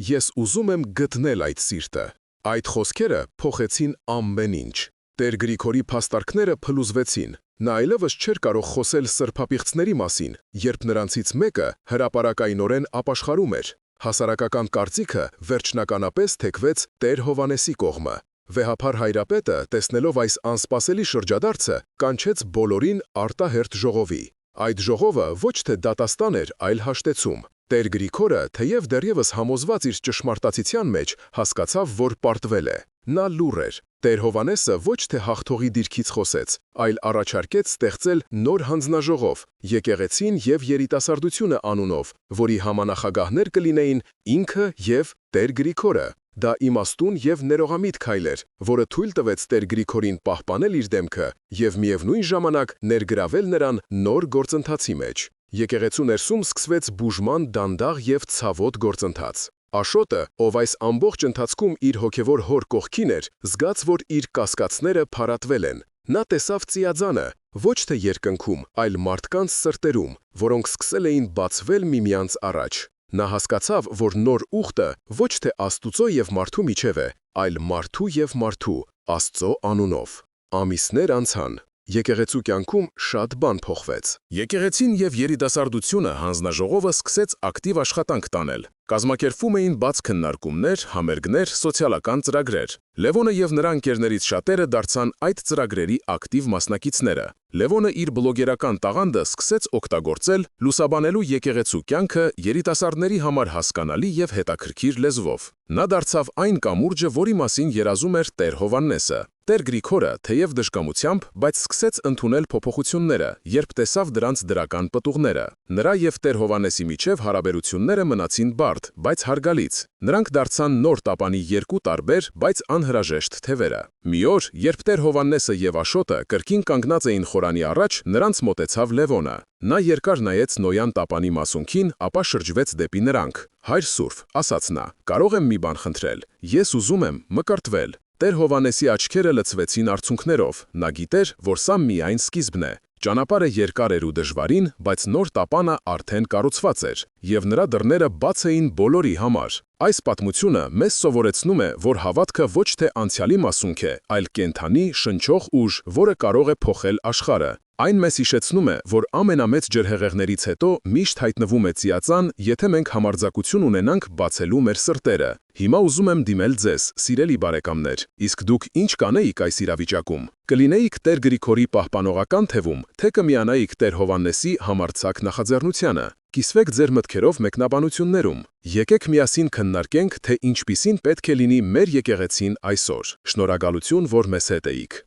ես ուզում եմ գտնել այդ սիրտը»։ Այդ խոսքերը փոխեցին ամեն ինչ։ Տեր Գրիգորի փաստարկները փլուզվեցին։ Նա այլևս չէր կարող խոսել սրբապիղծների մասին, երբ նրանցից մեկը հրապարակայնորեն ապաշխարում էր։ Հասարակական կարծիքը վերջնականապես թեքվեց Տեր Հովհաննեսի կողմը։ Վեհափար հայրապետը, տեսնելով այս անսպասելի շրջադարձը, կանչեց բոլորին արտահերթ ժողովի։ Այդ ժողովը ոչ թե դատաստան էր, այլ հաշտեցում։ Տեր Գրիգորը, թեև դեռևս համոզված իր ճշմարտացիության մեջ, հասկացավ, որ պարտվել է։ Նա լուռ էր։ Տեր Հովհաննեսը ոչ թե հաղթողի դիրքից խոսեց, այլ առաջարկեց ստեղծել նոր հանձնաժողով՝ եկեղեցին եւ երիտասարդությունը անունով, որի համանախագահներ կլինեին ինքը եւ Տեր Գրիգորը։ Դա իմաստուն եւ ներողամիտ քայլ էր, որը թույլ տվեց Տեր Գրիգորին պահպանել իր դեմքը եւ միևնույն ժամանակ ներգրավել նրան նոր գործընթացի մեջ։ Եկեղեցու ներսում սկսվեց բուժման դանդաղ եւ ցավոտ գործընթաց։ Աշոտը, ով այս ամբողջ ընթացքում իր հոգևոր հոր կողքին էր, զգաց, որ իր կասկածները փարատվել են։ Նա տեսավ ծիաձանը, ոչ թե երկնքում, այլ մարդկանց սրտերում, որոնք սկսել էին բացվել միմյանց առաջ։ Նա հասկացավ, որ նոր ուխտը ոչ թե Աստուծո եւ մարդու միջև է, այլ մարդու եւ մարդու, Աստծո անունով։ Ամիսներ անցան։ Եկեղեցու կյանքում շատ բան փոխվեց։ Եկեղեցին եւ երիտասարդությունը հանձնաժողովը սկսեց ակտիվ աշխատանք տանել։ Կազմակերպվում էին բաց քննարկումներ, համերգներ, սոցիալական ծրագրեր։ Լևոնը եւ նրա ընկերներից շատերը դարձան այդ ծրագրերի ակտիվ մասնակիցները։ Լևոնը իր բլոգերական տաղանդը սկսեց օգտագործել, լուսաբանելու եկեղեցու կյանքը երիտասարդների համար հասկանալի եւ հետաքրքիր լեզվով։ Նա դարձավ այն կամուրջը, որի մասին երազում էր Տեր Հովհաննեսը։ Տեր Գրիգորը, թեև դժկամությամբ, բայց սկսեց ընդունել փոփոխությունները, երբ տեսավ դրանց դրական պտուղները։ Նրա եւ Տեր Հովհաննեսի միջև հարաբերությունները մնացին բարդ, բայց հարգալից։ Նրանք դարձան նոր տապանի երկու տարբեր, բայց անհրաժեշտ թևերը։ Մի օր, երբ Տեր Հովհաննեսը եւ Աշոտը կրկին կանգնած էին խորանի առաջ, նրանց մոտեցավ Լևոնը։ Նա երկար նայեց Նոյան տապանի մասունքին, ապա շրջվեց դեպի նրանք։ «Հայր Սուրբ», ասաց նա, «կարող եմ մի բան խնդրել։ Ես ուզում եմ մկրտվել»։ Տեր Հովհաննեսի աչքերը լցվեցին արցունքներով։ Նա գիտեր, որ սա միայն սկիզբն է։ Ճանապարհը երկար էր ու դժվարին, բայց նոր տապանը արդեն կառուցված էր, եւ նրա դռները բաց էին բոլորի համար։ Այս պատմությունը մեզ սովորեցնում է, որ հավատքը ոչ թե անցյալի մասունք է, այլ կենդանի, շնչող ուժ, որը կարող է փոխել աշխարհը։ Այն մեզ հիշեցնում է, որ ամենամեծ ջրհեղեղներից հետո միշտ հայտնվում է ծիածան, եթե մենք համարձակություն ունենանք բացելու մեր սրտերը։ Հիմա ուզում եմ դիմել ձեզ, սիրելի բարեկամներ, իսկ դուք ինչ կանեիք այս իրավիճակում։ Կլինեիք Տեր Գրիգորի պահպանողական թևում, թե կմիանայիք Տեր Հովհաննեսի համարձակ նախաձեռնությանը։ Կիսվեք ձեր մտքերով մեկնաբանություններում։ Եկեք միասին քննարկենք, թե ինչպիսին պետք է լինի մեր եկեղեցին այսօր։ Շնորհակալություն, որ մեզ հետ էիք։